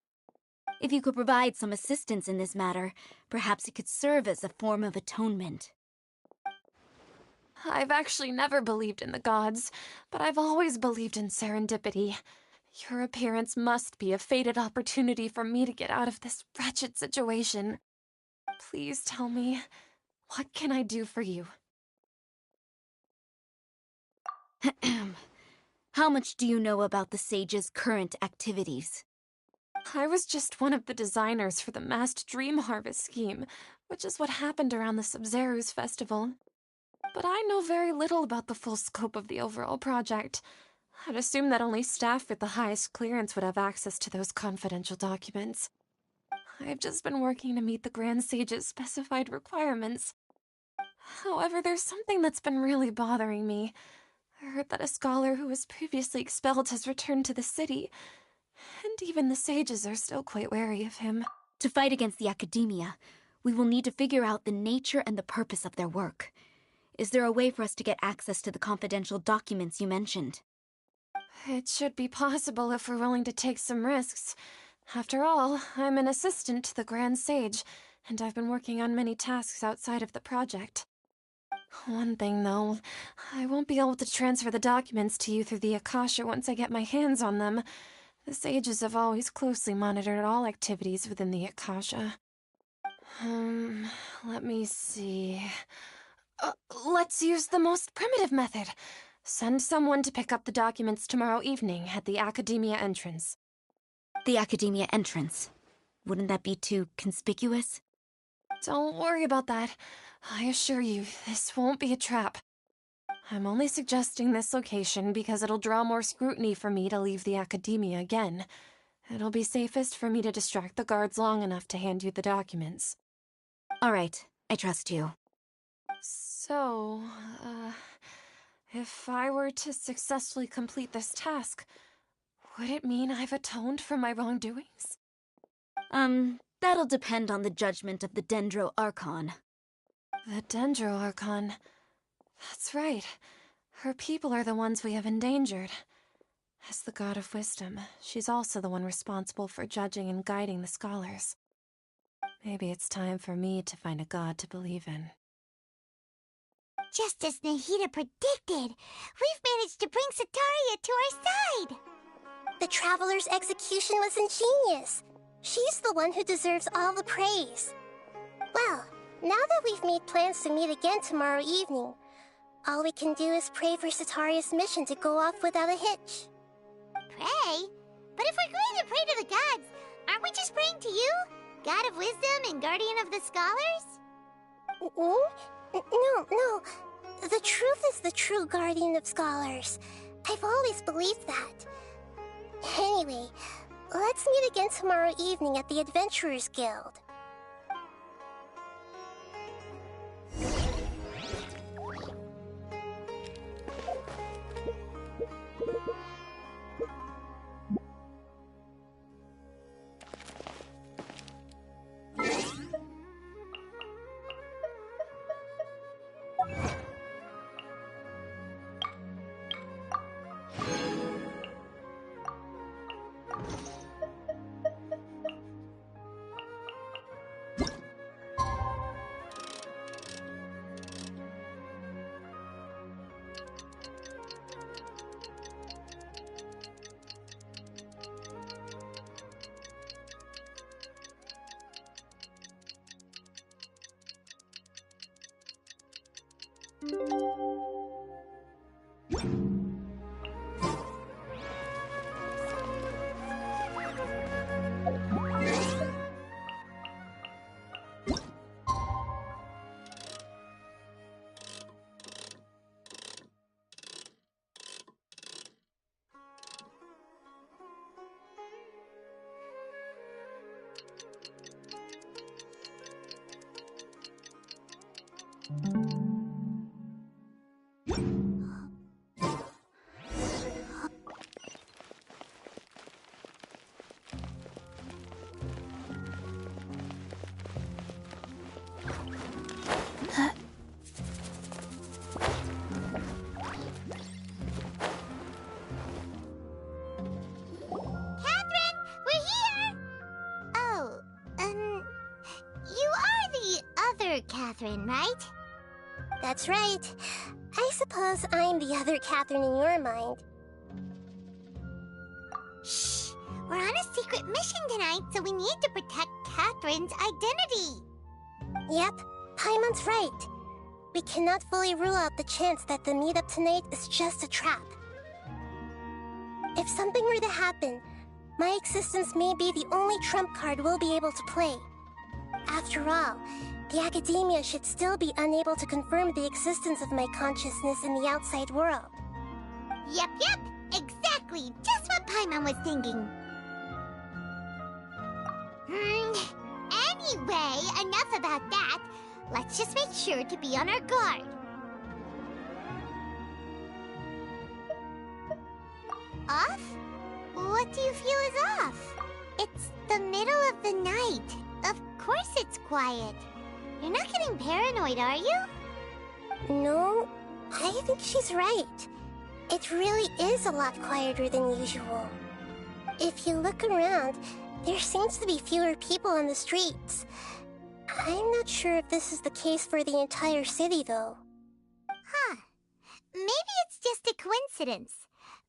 If you could provide some assistance in this matter, perhaps it could serve as a form of atonement. I've actually never believed in the gods, but I've always believed in serendipity. Your appearance must be a fated opportunity for me to get out of this wretched situation. Please tell me, what can I do for you? How much do you know about the sage's current activities? I was just one of the designers for the massed dream harvest scheme, which is what happened around the Sub-Zerus festival. But I know very little about the full scope of the overall project. I'd assume that only staff with the highest clearance would have access to those confidential documents. I've just been working to meet the Grand Sage's specified requirements. However, there's something that's been really bothering me. I heard that a scholar who was previously expelled has returned to the city, and even the sages are still quite wary of him. To fight against the academia, we will need to figure out the nature and the purpose of their work. Is there a way for us to get access to the confidential documents you mentioned? It should be possible if we're willing to take some risks. After all, I'm an assistant to the Grand Sage, and I've been working on many tasks outside of the project. One thing, though, I won't be able to transfer the documents to you through the Akasha once I get my hands on them. The sages have always closely monitored all activities within the Akasha. Let me see... let's use the most primitive method. Send someone to pick up the documents tomorrow evening at the Academia entrance. The Academia entrance? Wouldn't that be too conspicuous? Don't worry about that. I assure you, this won't be a trap. I'm only suggesting this location because it'll draw more scrutiny for me to leave the Academia again. It'll be safest for me to distract the guards long enough to hand you the documents. All right, I trust you. So, if I were to successfully complete this task, would it mean I've atoned for my wrongdoings? That'll depend on the judgment of the Dendro Archon. The Dendro Archon. That's right. Her people are the ones we have endangered. As the God of Wisdom, she's also the one responsible for judging and guiding the scholars. Maybe it's time for me to find a god to believe in. Just as Nahida predicted, we've managed to bring Setaria to our side! The Traveler's execution was ingenious. She's the one who deserves all the praise. Well, now that we've made plans to meet again tomorrow evening, all we can do is pray for Setaria's mission to go off without a hitch. Pray? But if we're going to pray to the gods, aren't we just praying to you? God of Wisdom and Guardian of the Scholars? No. The truth is the true Guardian of Scholars. I've always believed that. Anyway, let's meet again tomorrow evening at the Adventurers Guild. Catherine, we're here! Oh, you are the other Catherine, right? That's right. I suppose I'm the other Catherine in your mind. Shh! We're on a secret mission tonight, so we need to protect Catherine's identity. Yep, Paimon's right. We cannot fully rule out the chance that the meetup tonight is just a trap. If something were to happen, my existence may be the only trump card we'll be able to play. After all, the Academia should still be unable to confirm the existence of my consciousness in the outside world. Yep, exactly, just what Paimon was thinking. Anyway, enough about that. Let's just make sure to be on our guard. Off? What do you feel is off? It's the middle of the night. Of course it's quiet. You're not getting paranoid, are you? No, I think she's right. It really is a lot quieter than usual. If you look around, there seems to be fewer people on the streets. I'm not sure if this is the case for the entire city, though. Huh. Maybe it's just a coincidence.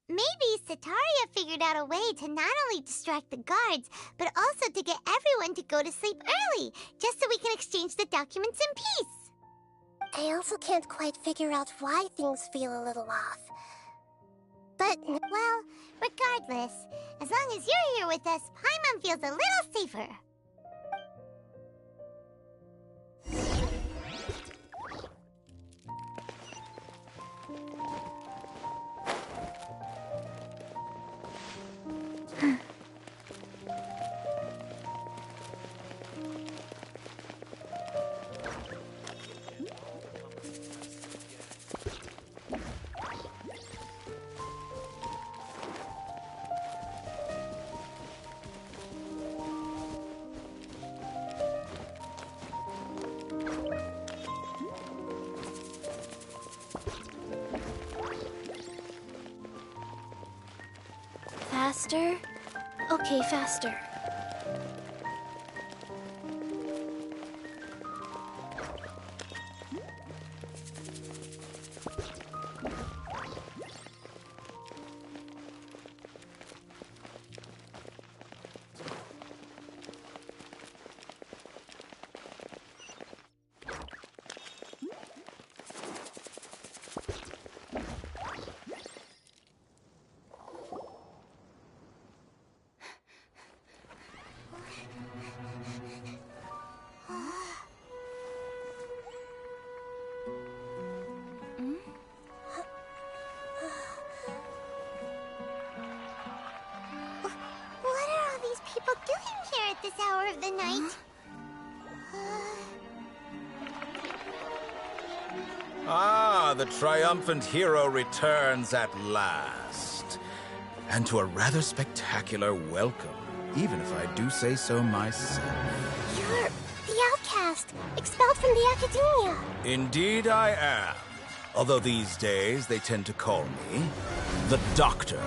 Maybe Setaria figured out a way to not only distract the guards, but also to get everyone to go to sleep early, just so we can exchange the documents in peace. I also can't quite figure out why things feel a little off. But, well, regardless, as long as you're here with us, Paimon feels a little safer. Faster? Okay, faster. This hour of the night. Ah, the triumphant hero returns at last. And to a rather spectacular welcome, even if I do say so myself. You're the outcast, expelled from the Academia. Indeed I am. Although these days they tend to call me the Doctor.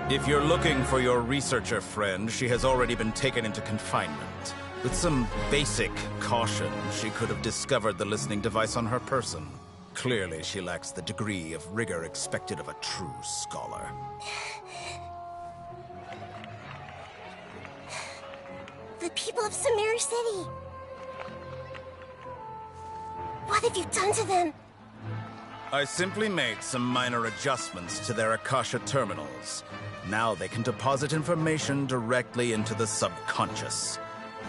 If you're looking for your researcher friend, she has already been taken into confinement. With some basic caution, she could have discovered the listening device on her person. Clearly, she lacks the degree of rigor expected of a true scholar. The people of Samir City. What have you done to them? I simply made some minor adjustments to their Akasha terminals. Now they can deposit information directly into the subconscious.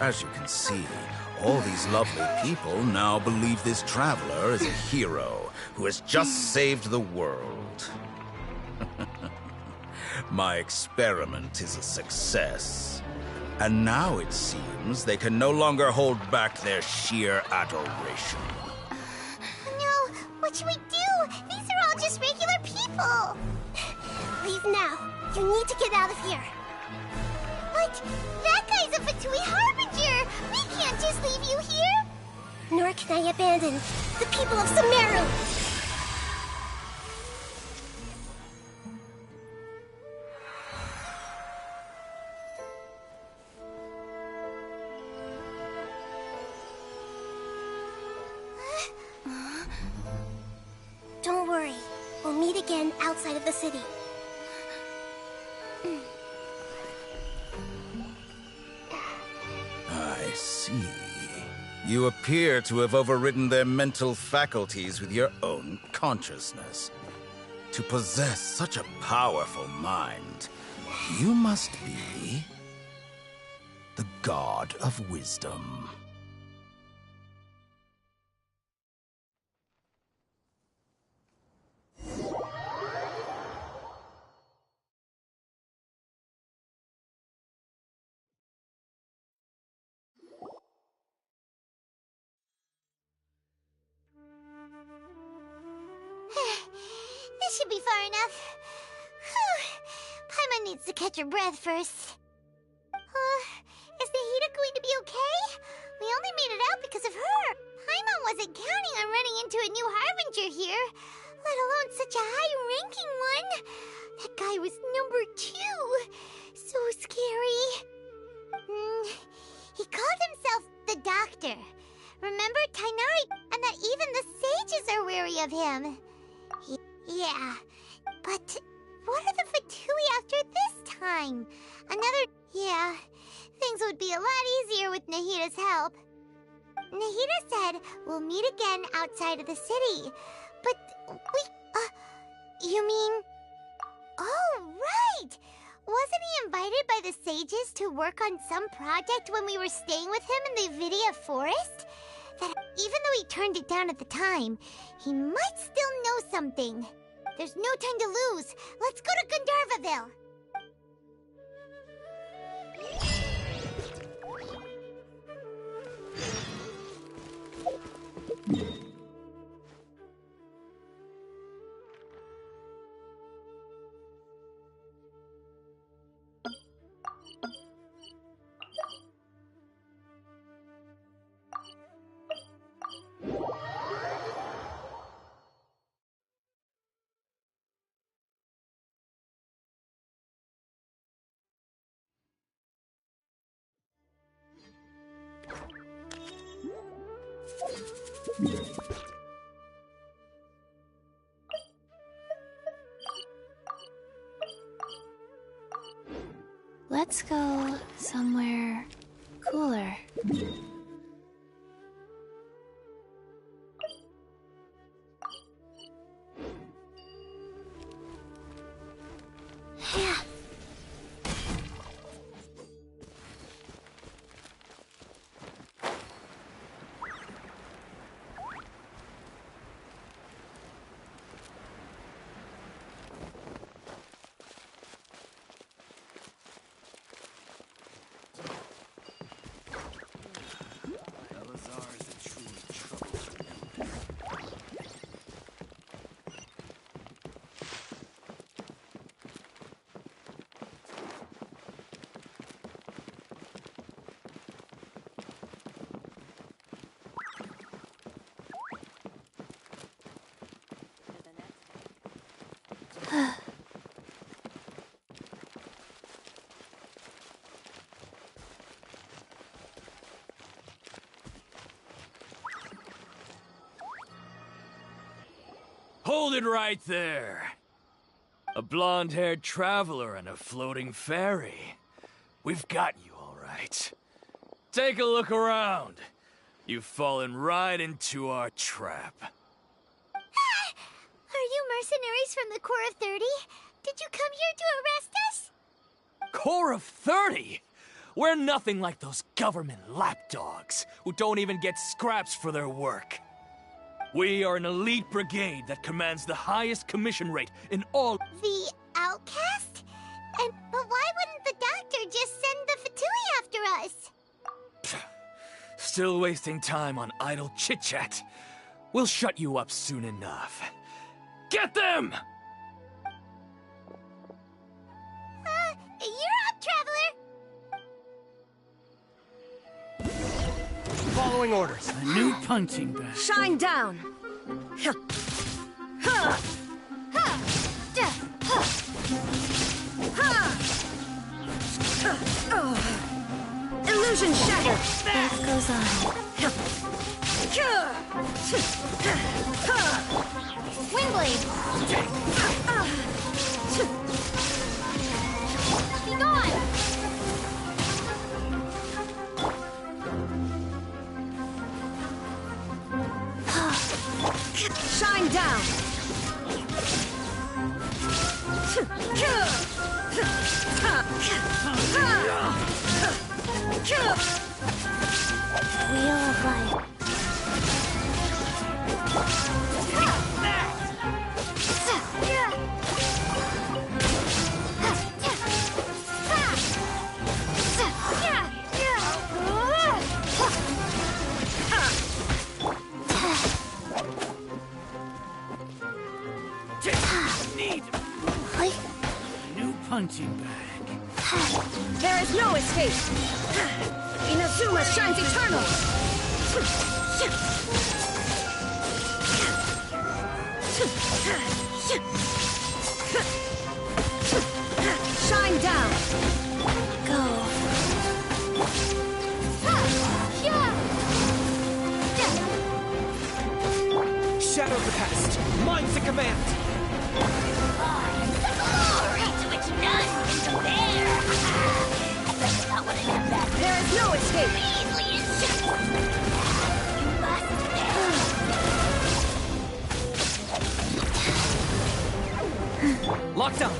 As you can see, all these lovely people now believe this traveler is a hero who has just saved the world. My experiment is a success. And now it seems they can no longer hold back their sheer adoration. No, what should we do? These are all just regular people. Leave now. You need to get out of here. But that guy's a Fatui Harbinger. We can't just leave you here. Nor can I abandon the people of Sumeru. Don't worry. We'll meet again outside of the city. I see. You appear to have overridden their mental faculties with your own consciousness. To possess such a powerful mind, you must be the God of Wisdom. This should be far enough. Whew. Paimon needs to catch her breath first. Is Nahida going to be okay? We only made it out because of her. Paimon wasn't counting on running into a new Harbinger here, let alone such a high-ranking one. That guy was number 2. So scary. He called himself the Doctor. Remember Tighnari, and that even the sages are wary of him. Yeah, but what are the Fatui after this time? Yeah, things would be a lot easier with Nahida's help. Nahida said we'll meet again outside of the city, but you mean... Oh, right! Wasn't he invited by the sages to work on some project when we were staying with him in the Vidia Forest? That even though he turned it down at the time, he might still know something. There's no time to lose. Let's go to Gandharvaville. Let's go somewhere cooler. Hold it right there. A blonde-haired traveler and a floating fairy. We've got you all right. Take a look around. You've fallen right into our trap. Are you mercenaries from the Corps of 30? Did you come here to arrest us? Corps of 30? We're nothing like those government lapdogs who don't even get scraps for their work. We are an elite brigade that commands the highest commission rate in all— The outcast? But why wouldn't the doctor just send the Fatui after us? Still wasting time on idle chit-chat. We'll shut you up soon enough. Get them! You're up, Traveler! Following orders. A new punching bag. Shine down! Illusion shattered! Life goes on. Windblade! Be gone! Shine down! Wheel of life. Need New punching bag. There is no escape! Inazuma shines eternal! Shine down! Go. Shadow the past. Mine's the command. Glory to which none can compare! That's not what I meant back. There is no escape! Easily and just. You must bear. Lockdown.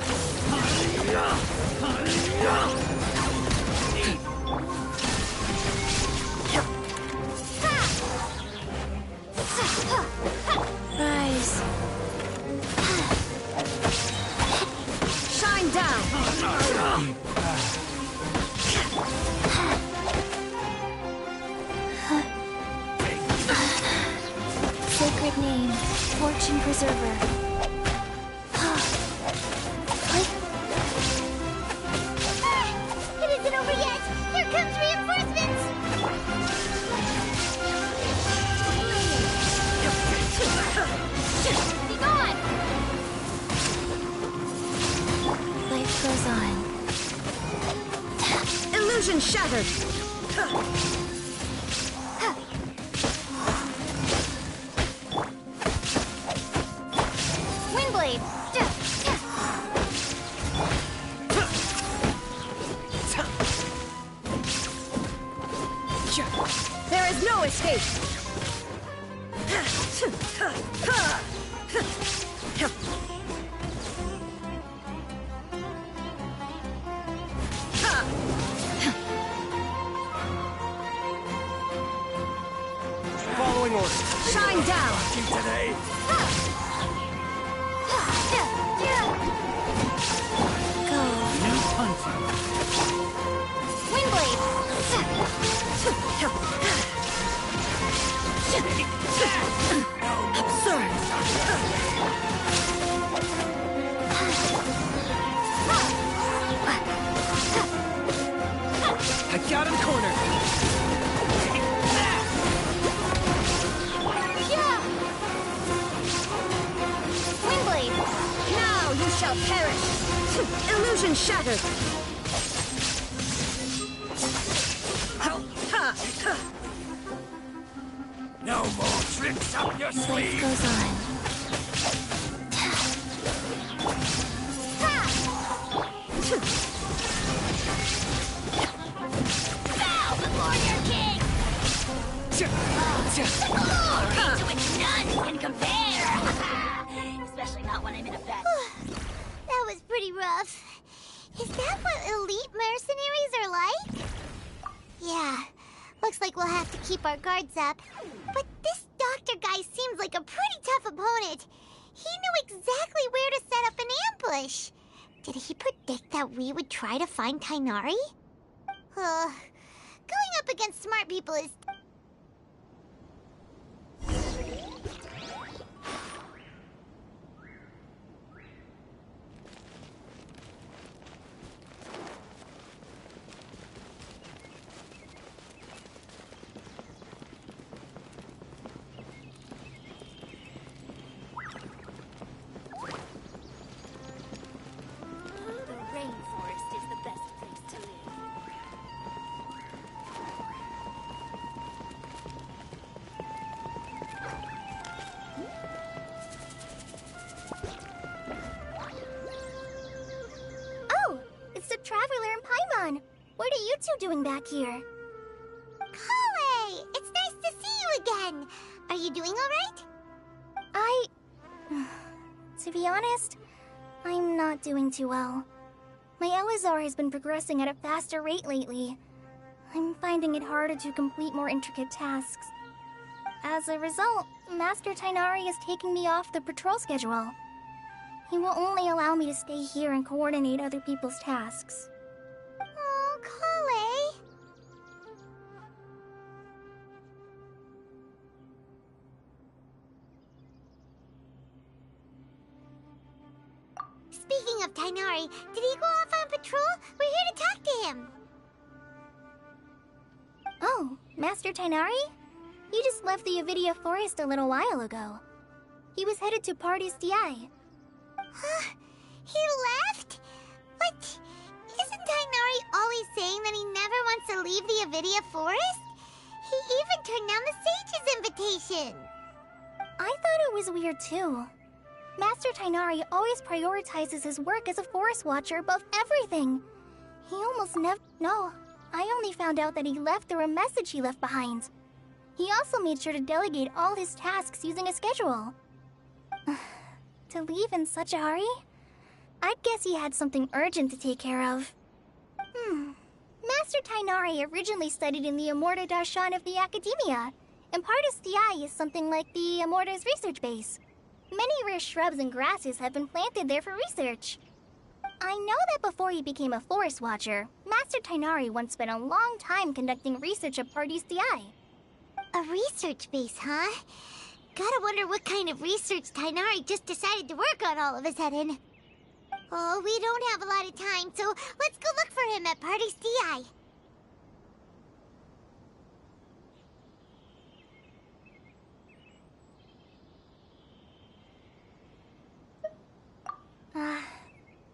Rise. Shine down! Sacred name, Fortune Preserver. It isn't over yet! Here comes reinforcements! Be gone! Life goes on. Illusion shattered! Windblade! There is no escape! Following orders. Shine down! Today. Go. New punching. Windblade! Absurd! I got him cornered. Windblade! Now you shall perish! Illusion shattered! No more tricks up your Life sleeve! goes on. Bow before your king! To which none can compare! Especially not when I'm in a bed. That was pretty rough. Is that what elite mercenaries are like? Yeah, looks like we'll have to keep our guards up. But this doctor guy seems like a pretty tough opponent. He knew exactly where to set up an ambush. Did he predict that we would try to find Tighnari? Going up against smart people is... Traveler and Paimon! What are you two doing back here? Collei! It's nice to see you again! Are you doing alright? To be honest, I'm not doing too well. My Eleazar has been progressing at a faster rate lately. I'm finding it harder to complete more intricate tasks. As a result, Master Tighnari is taking me off the patrol schedule. He will only allow me to stay here and coordinate other people's tasks. Oh, Collei. Speaking of Tighnari, did he go off on patrol? We're here to talk to him. Oh, Master Tighnari? He just left the Avidia Forest a little while ago. He was headed to Pardis Dhyai. Huh? He left? But isn't Tighnari always saying that he never wants to leave the Avidia Forest? He even turned down the sage's invitation. I thought it was weird too. Master Tighnari always prioritizes his work as a forest watcher above everything. He almost never... No, I only found out that he left through a message he left behind. He also made sure to delegate all his tasks using a schedule. To leave in such a hurry? I'd guess he had something urgent to take care of. Master Tighnari originally studied in the Amurta Darshan of the Academia, and Pardis Dhyai is something like the Amurta's research base. Many rare shrubs and grasses have been planted there for research. I know that before he became a forest watcher, Master Tighnari once spent a long time conducting research at Pardis Dhyai. A research base, huh? Gotta wonder what kind of research Tighnari just decided to work on all of a sudden. Oh, we don't have a lot of time, so let's go look for him at Pardis Dhyai.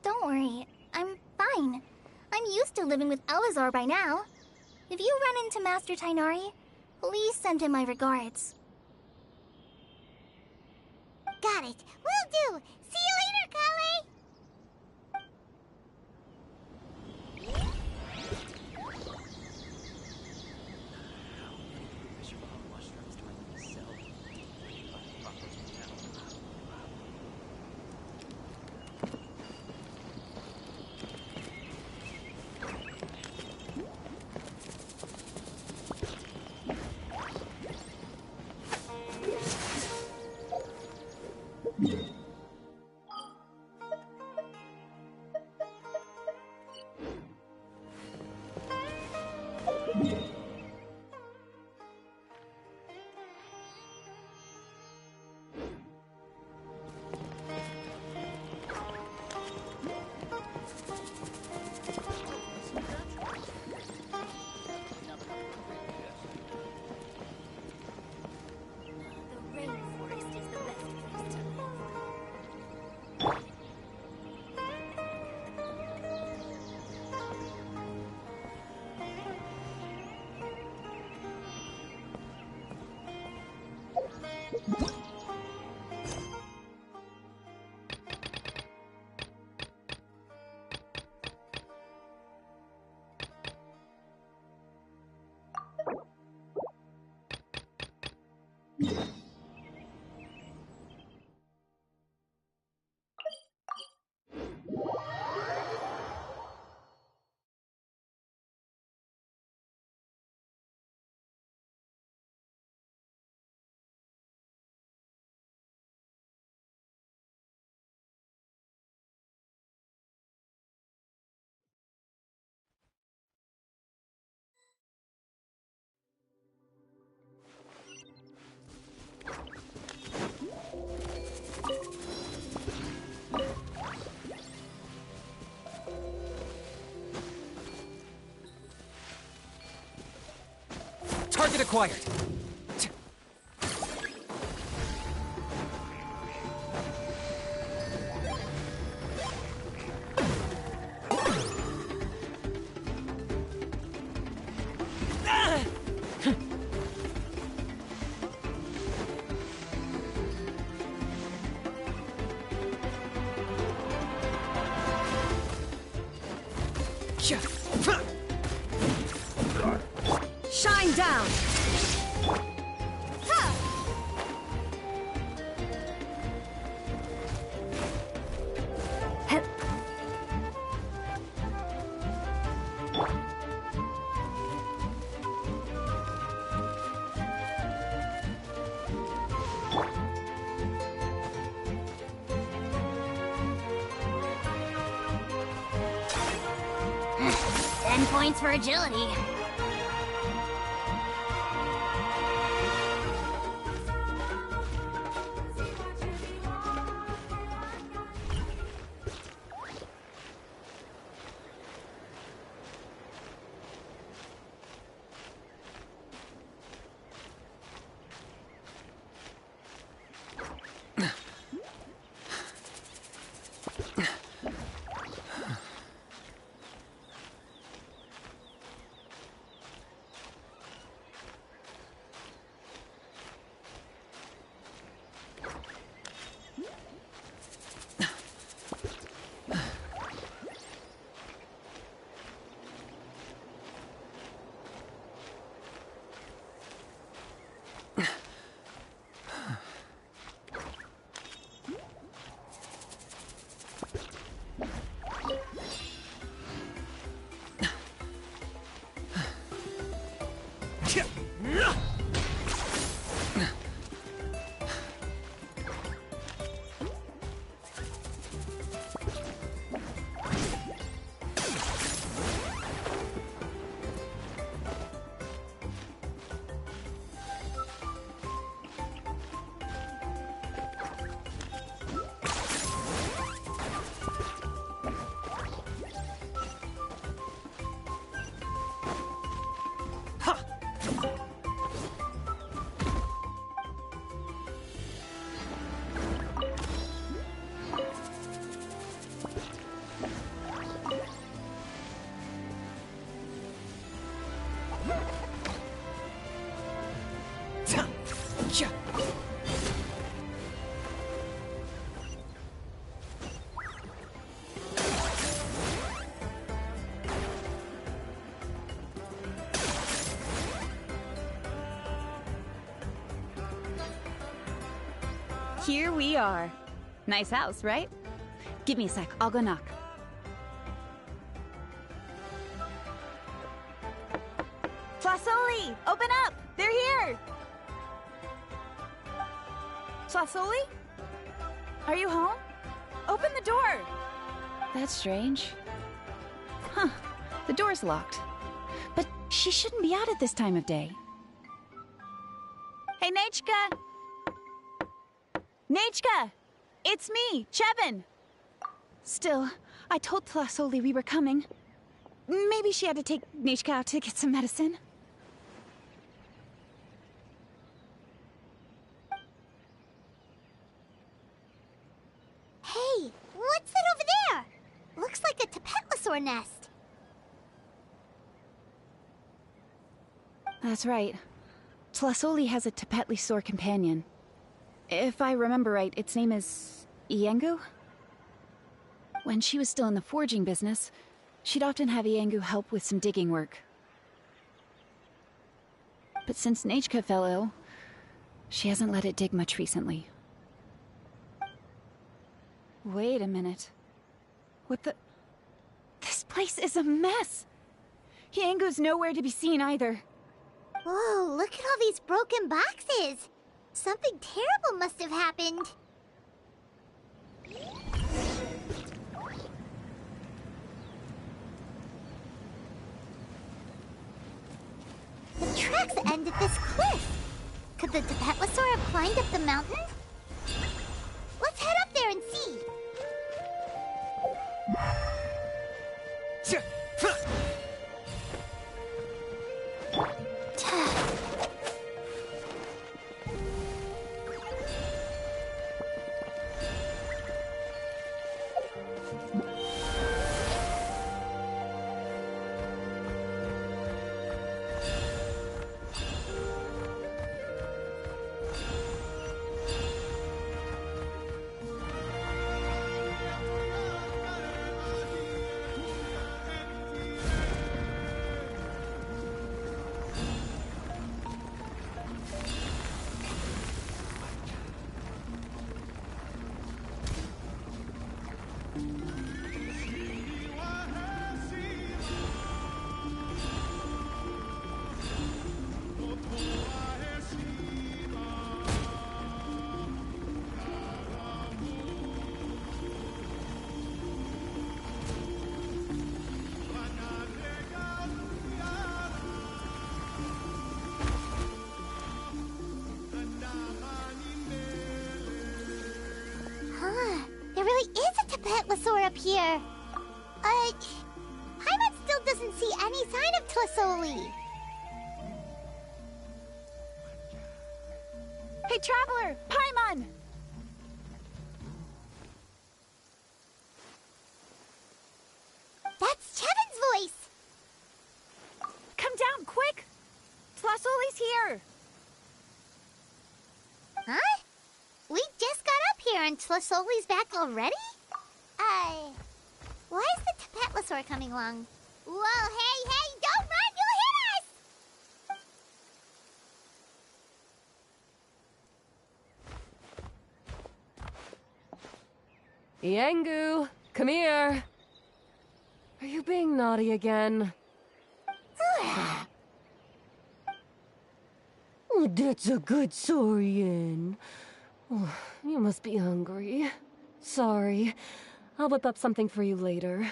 Don't worry. I'm fine. I'm used to living with Eleazar by now. If you run into Master Tighnari, please send him my regards. Got it. Will do. See you later, Collei. Target acquired. Shine down! Points for agility. Here we are. Nice house, right? Give me a sec, I'll go knock. Flasoli! Open up! They're here! Flasoli? Are you home? Open the door! That's strange. Huh. The door's locked. But she shouldn't be out at this time of day. Hey, Nechka! Nechka! It's me, Chevin! Still, I told Flasoli we were coming. Maybe she had to take Nechka out to get some medicine. Hey, what's that over there? Looks like a Tapetlosaur nest. That's right. Flasoli has a Tapetlosaur companion. If I remember right, its name is Iengu? When she was still in the forging business, she'd often have Iengu help with some digging work. But since Nechka fell ill, She hasn't let it dig much recently. Wait a minute. What the... This place is a mess! Iengu's nowhere to be seen either. Whoa, look at all these broken boxes! Something terrible must have happened. The tracks end at this cliff. Could the Tapetlosaur have climbed up the mountain? Let's head up there and see. There really is a Tapetlosaur up here. Paimon still doesn't see any sign of Tlisoli. Hey, Traveler! Paimon! That's Chevin's voice! Come down, quick! Tlisoli's here! Huh? We just got up here and Tlisoli's back already? Why is the Tapetlosaur coming along? Whoa, hey, don't run! You'll hit us! Iengu, come here. Are you being naughty again? Oh, that's a good Saurian. Oh, you must be hungry. Sorry. I'll whip up something for you later.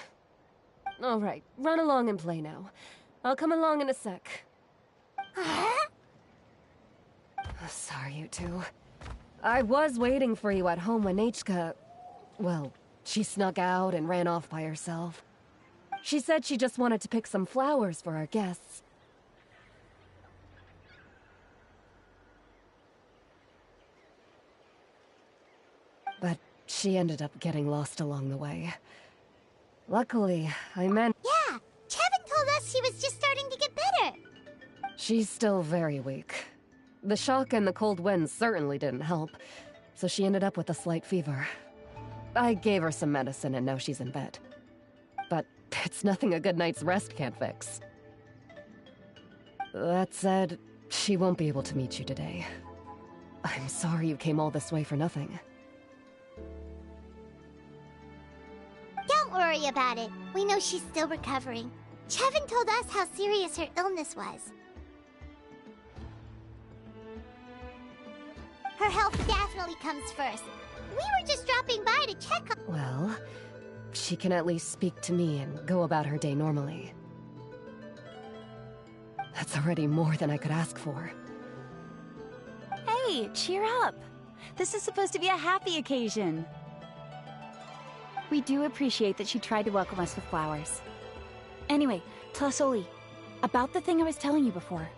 All right, run along and play now. I'll come along in a sec. Sorry, you two. I was waiting for you at home when Ichka... Well, she snuck out and ran off by herself. She said she just wanted to pick some flowers for our guests. But she ended up getting lost along the way. Luckily, I managed... Yeah, Chevin told us she was just starting to get better. She's still very weak. The shock and the cold winds certainly didn't help, so she ended up with a slight fever. I gave her some medicine and now she's in bed. But it's nothing a good night's rest can't fix. That said, she won't be able to meet you today. I'm sorry you came all this way for nothing. Don't worry about it. We know she's still recovering. Chevin told us how serious her illness was. Her health definitely comes first. We were just dropping by to check on... Well, she can at least speak to me and go about her day normally. That's already more than I could ask for. Hey, cheer up! This is supposed to be a happy occasion. We do appreciate that she tried to welcome us with flowers. Anyway, Tlisoli, about the thing I was telling you before.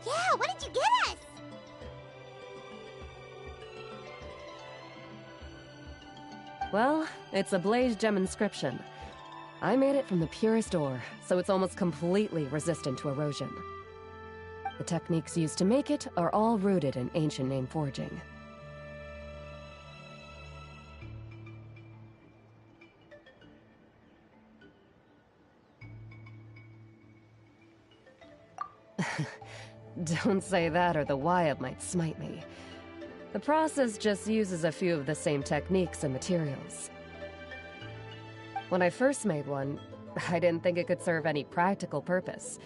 Yeah, what did you get us? Well, it's a Blaze Gem inscription. I made it from the purest ore, so it's almost completely resistant to erosion. The techniques used to make it are all rooted in ancient name forging. Don't say that or the Wyatt might smite me. The process just uses a few of the same techniques and materials. When I first made one, I didn't think it could serve any practical purpose,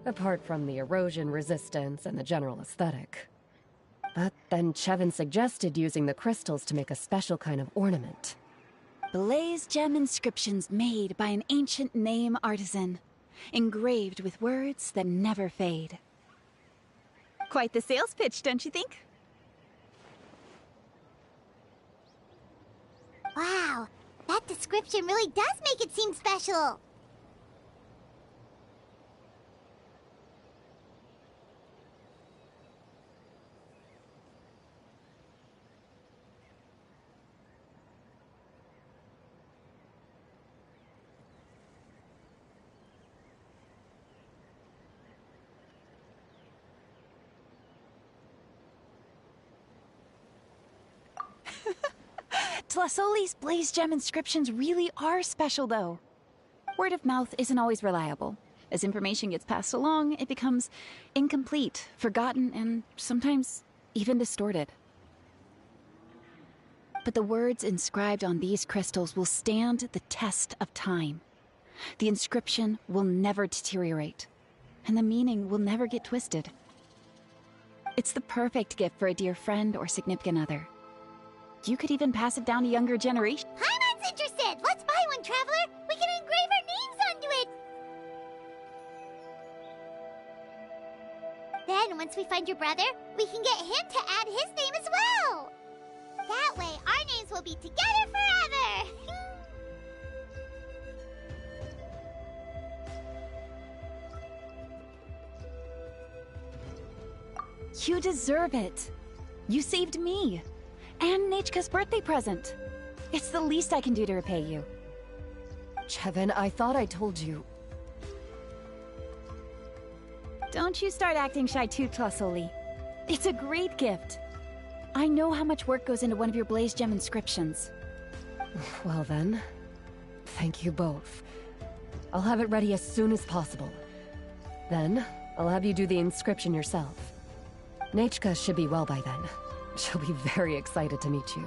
apart from the erosion resistance and the general aesthetic. But then Chevin suggested using the crystals to make a special kind of ornament. Blaze gem inscriptions made by an ancient name artisan, engraved with words that never fade. Quite the sales pitch, don't you think? Wow, that description really does make it seem special. Tlasoli's Blaze Gem inscriptions really are special, though. Word of mouth isn't always reliable. As information gets passed along, it becomes incomplete, forgotten, and sometimes even distorted. But the words inscribed on these crystals will stand the test of time. The inscription will never deteriorate, and the meaning will never get twisted. It's the perfect gift for a dear friend or significant other. You could even pass it down to younger generations. Paimon's interested! Let's buy one, Traveler! We can engrave our names onto it! Then, once we find your brother, we can get him to add his name as well! That way, our names will be together forever! You deserve it. You saved me. And Nechka's birthday present. It's the least I can do to repay you. Chevin, I thought I told you. Don't you start acting shy too, Tlasoli. It's a great gift. I know how much work goes into one of your Blaze Gem inscriptions. Well then, thank you both. I'll have it ready as soon as possible. Then, I'll have you do the inscription yourself. Nechka should be well by then. She'll be very excited to meet you.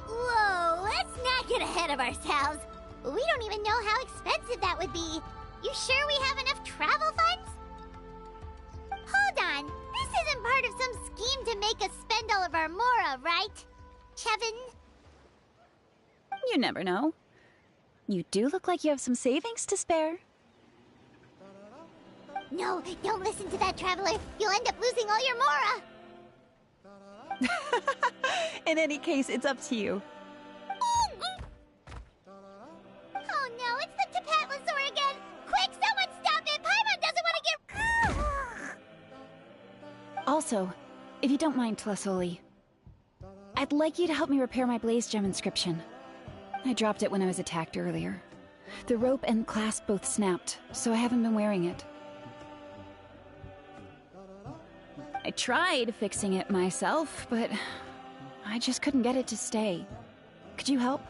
Whoa, let's not get ahead of ourselves. We don't even know how expensive that would be. You sure we have enough travel funds? Hold on, this isn't part of some scheme to make us spend all of our mora, right? Chevin? You never know. You do look like you have some savings to spare. No, don't listen to that, Traveler. You'll end up losing all your mora. In any case, it's up to you. Oh no, it's the Tapatlasaur again! Quick, someone stop it! Paimon doesn't want to get... Also, if you don't mind, Tlasoli, I'd like you to help me repair my Blaze Gem inscription. I dropped it when I was attacked earlier. The rope and clasp both snapped, so I haven't been wearing it. I tried fixing it myself, but I just couldn't get it to stay. Could you help?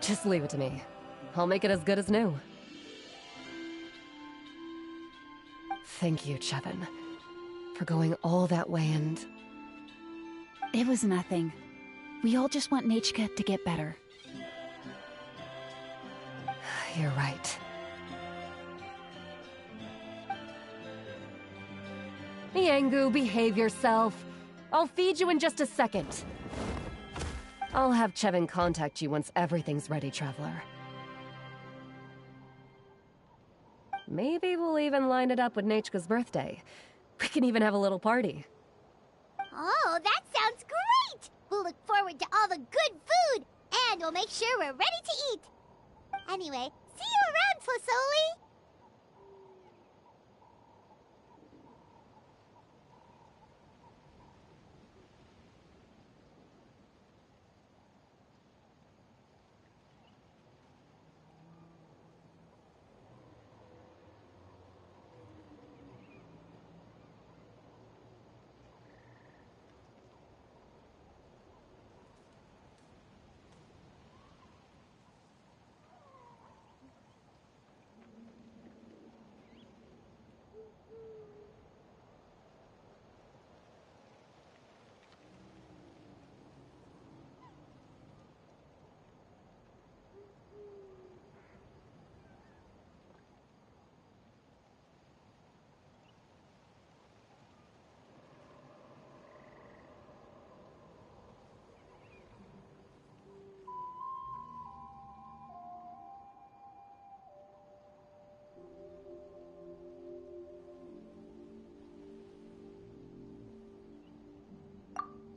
Just leave it to me. I'll make it as good as new. Thank you, Chevin, for going all that way and... It was nothing. We all just want Nechka to get better. You're right. Iengu, behave yourself. I'll feed you in just a second. I'll have Chevin contact you once everything's ready, Traveler. Maybe we'll even line it up with Nechka's birthday. We can even have a little party. Oh, that sounds great! We'll look forward to all the good food, and we'll make sure we're ready to eat. Anyway, see you around, Tlasoli!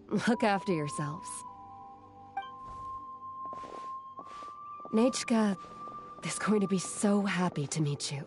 Look after yourselves. Nechka is going to be so happy to meet you.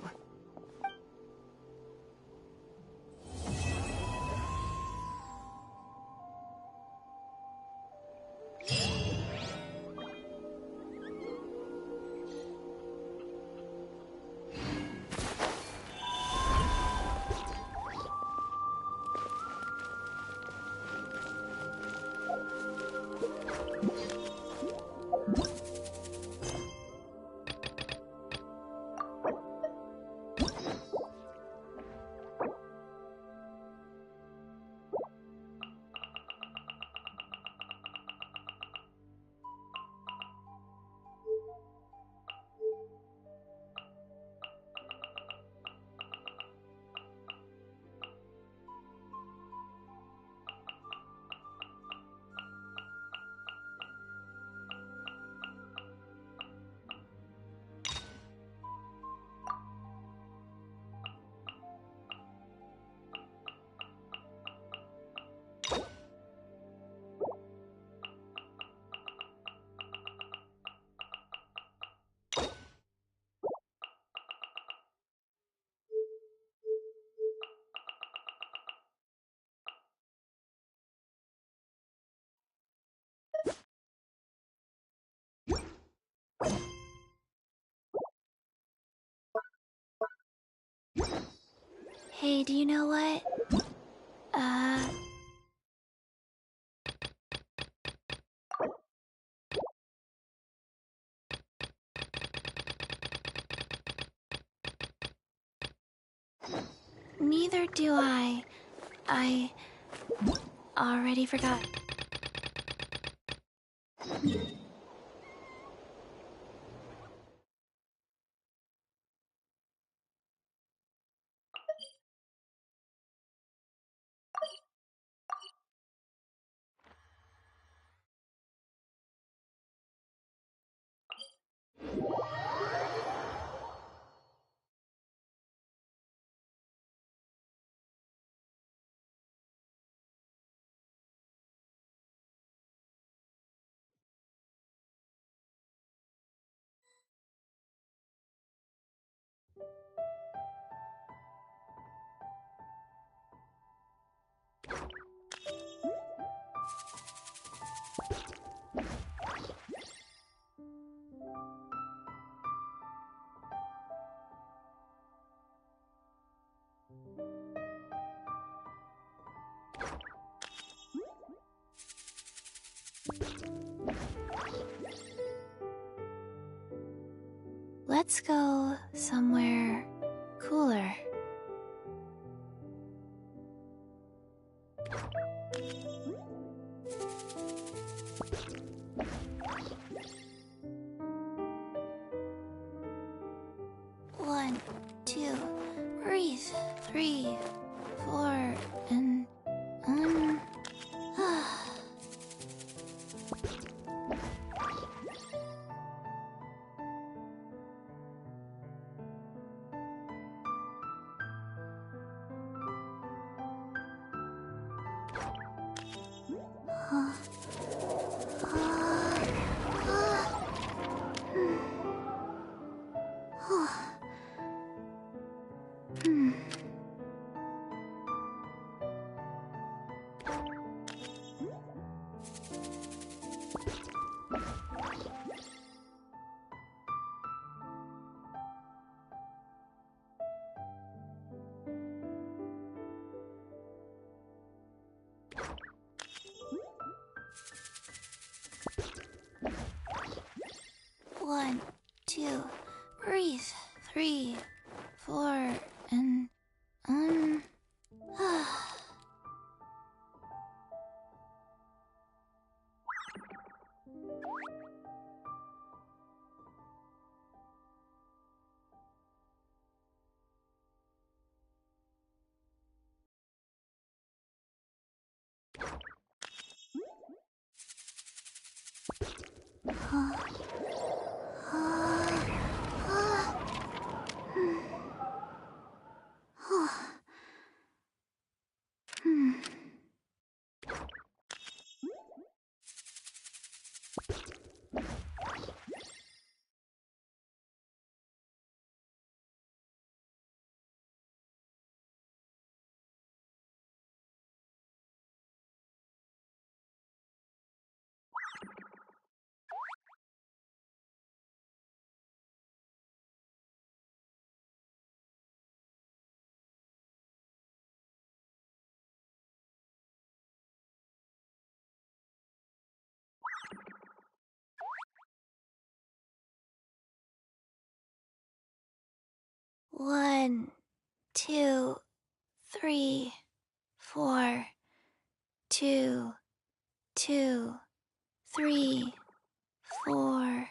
Hey, do you know what? Neither do I. I already forgot. Let's go somewhere cooler. One, two, breathe. 3, 4, and One, two, breathe. 3, 4, and 1, 2, 3, 4, 2, 2, 3, 4.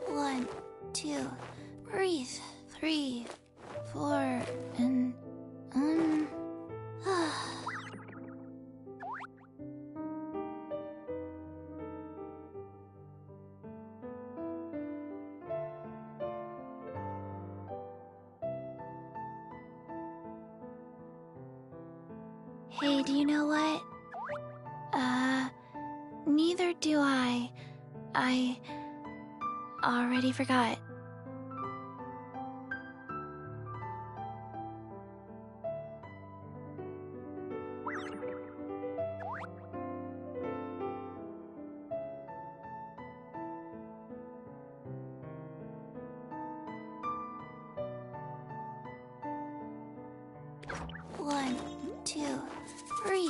One, two, breathe. 3, 4, and Hey, do you know what? Neither do I. I already forgot. One, two, breathe.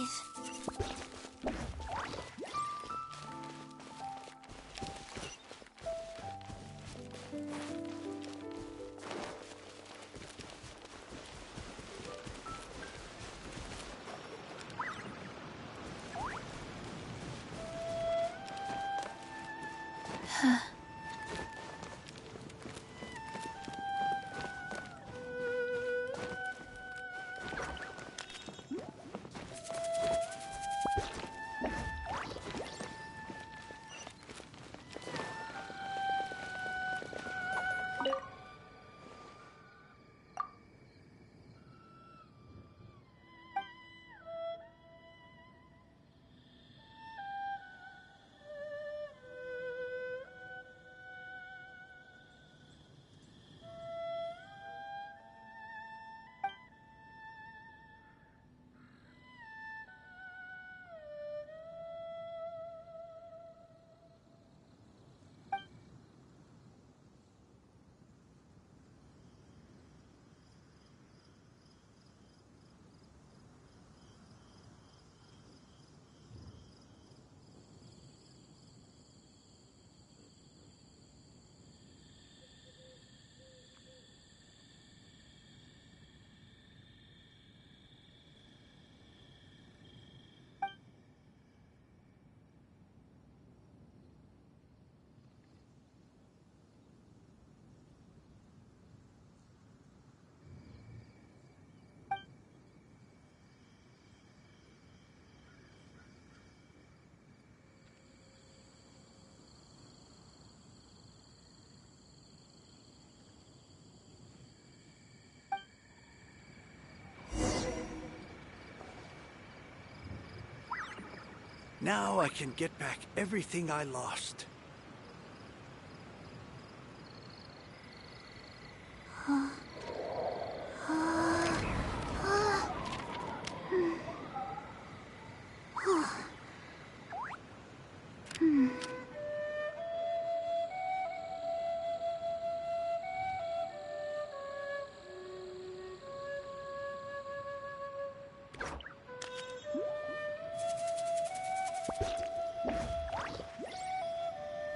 Now I can get back everything I lost.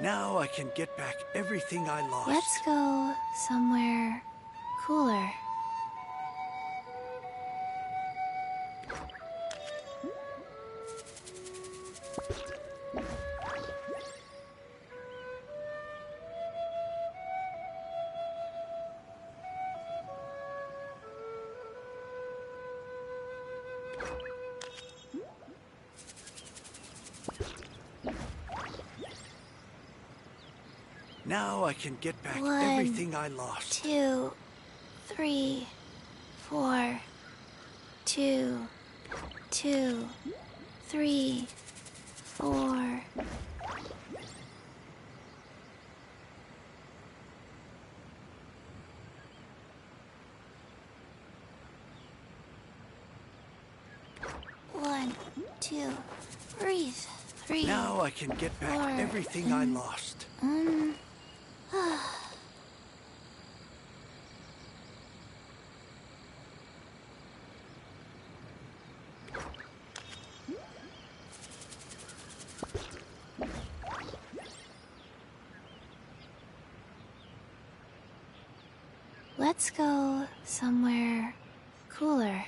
Now I can get back everything I lost. Let's go somewhere cooler. Now I can get back 1, everything I lost. 2, 3, 4, 2, 2, 3, 4. 2. Breathe. 3. Now I can get back 4, everything I lost. Let's go somewhere cooler.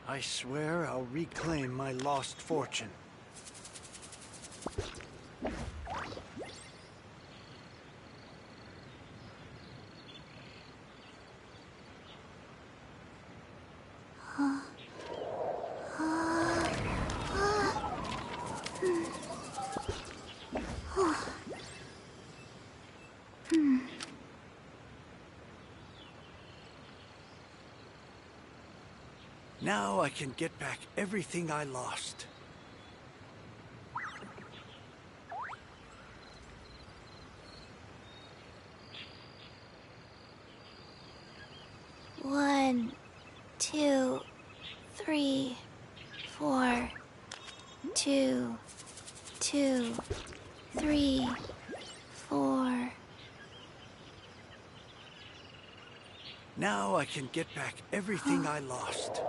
I swear I'll reclaim my lost fortune. Now I can get back everything I lost. One, 2, 3, 4. 2, 2, 3, 4. Now I can get back everything I lost.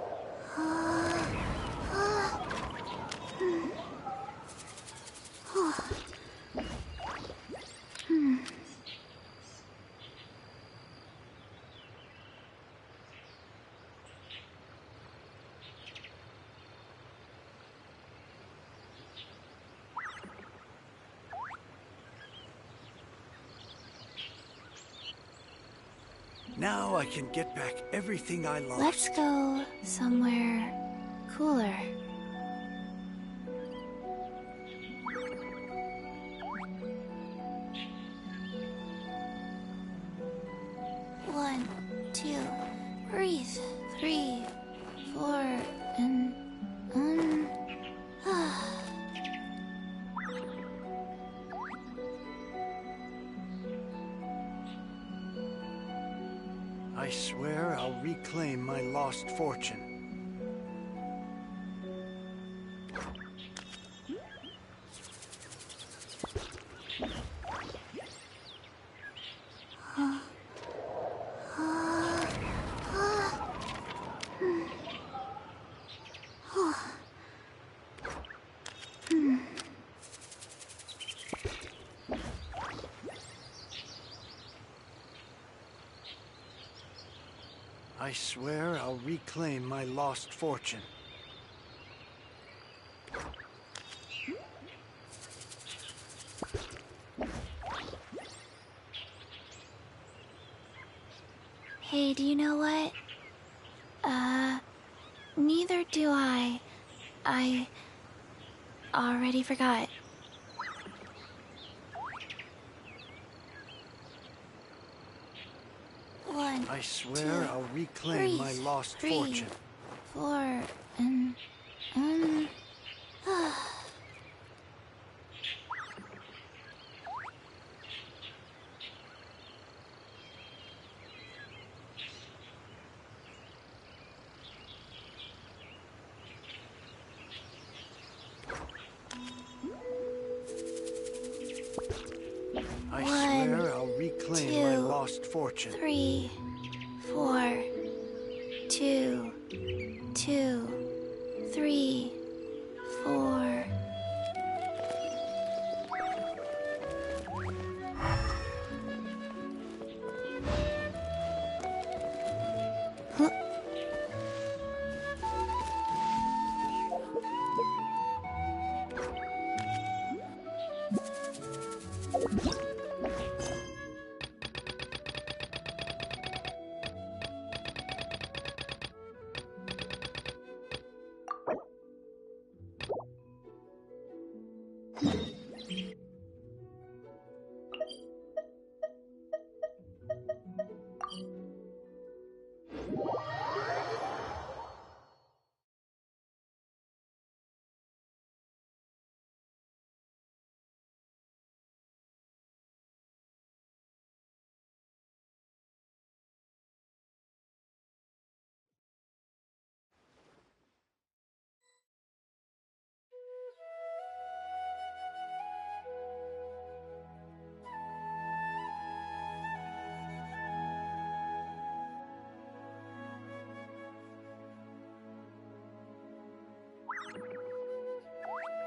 Now I can get back everything I lost. Let's go somewhere cooler. One, 2, breathe. 3, 4, and I swear I'll reclaim my lost fortune. I swear I'll reclaim my lost fortune. Hey, do you know what? Neither do I. I already forgot. One, I swear 2, I'll reclaim my breathe. lost 3, fortune. 4, and I 1, swear I'll reclaim my 2, lost fortune. 3, 4. 2, 2, 3, 4. Huh?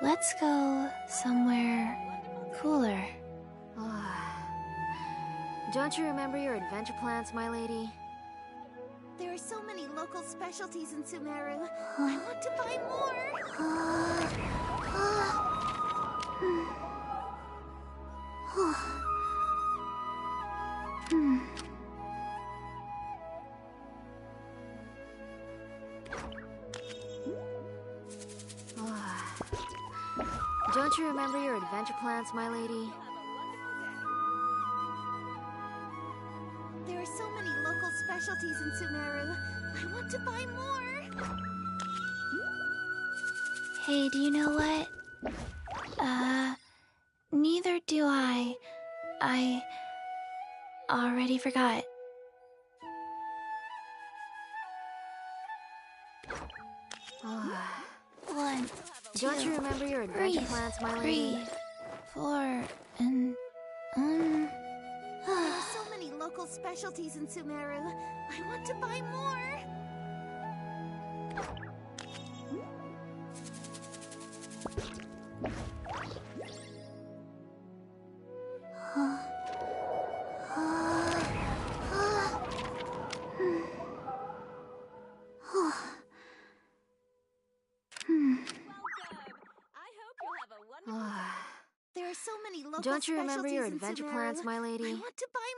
Let's go somewhere cooler. Don't you remember your adventure plans, my lady? There are so many local specialties in Sumeru. I want to buy more. Don't you remember your adventure plans, my lady? There are so many local specialties in Sumeru. I want to buy more. Hey, do you know what? Neither do I. I already forgot. One, Don't you remember your adventure plans, my lady? 3, 4, and There are so many local specialties in Sumeru. I want to buy more. There are so many local Don't you remember your specialties in adventure plans, Sumeru. my lady? I want to buy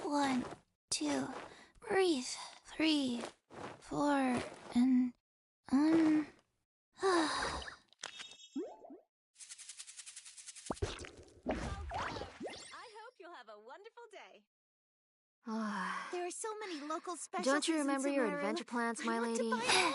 more. One, 2, breathe. 3, 4, and There are so many local specialties Don't you remember in your Sumeru. adventure plans, my I want lady? to buy more.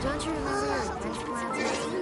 Don't you remember your adventure plans, my lady?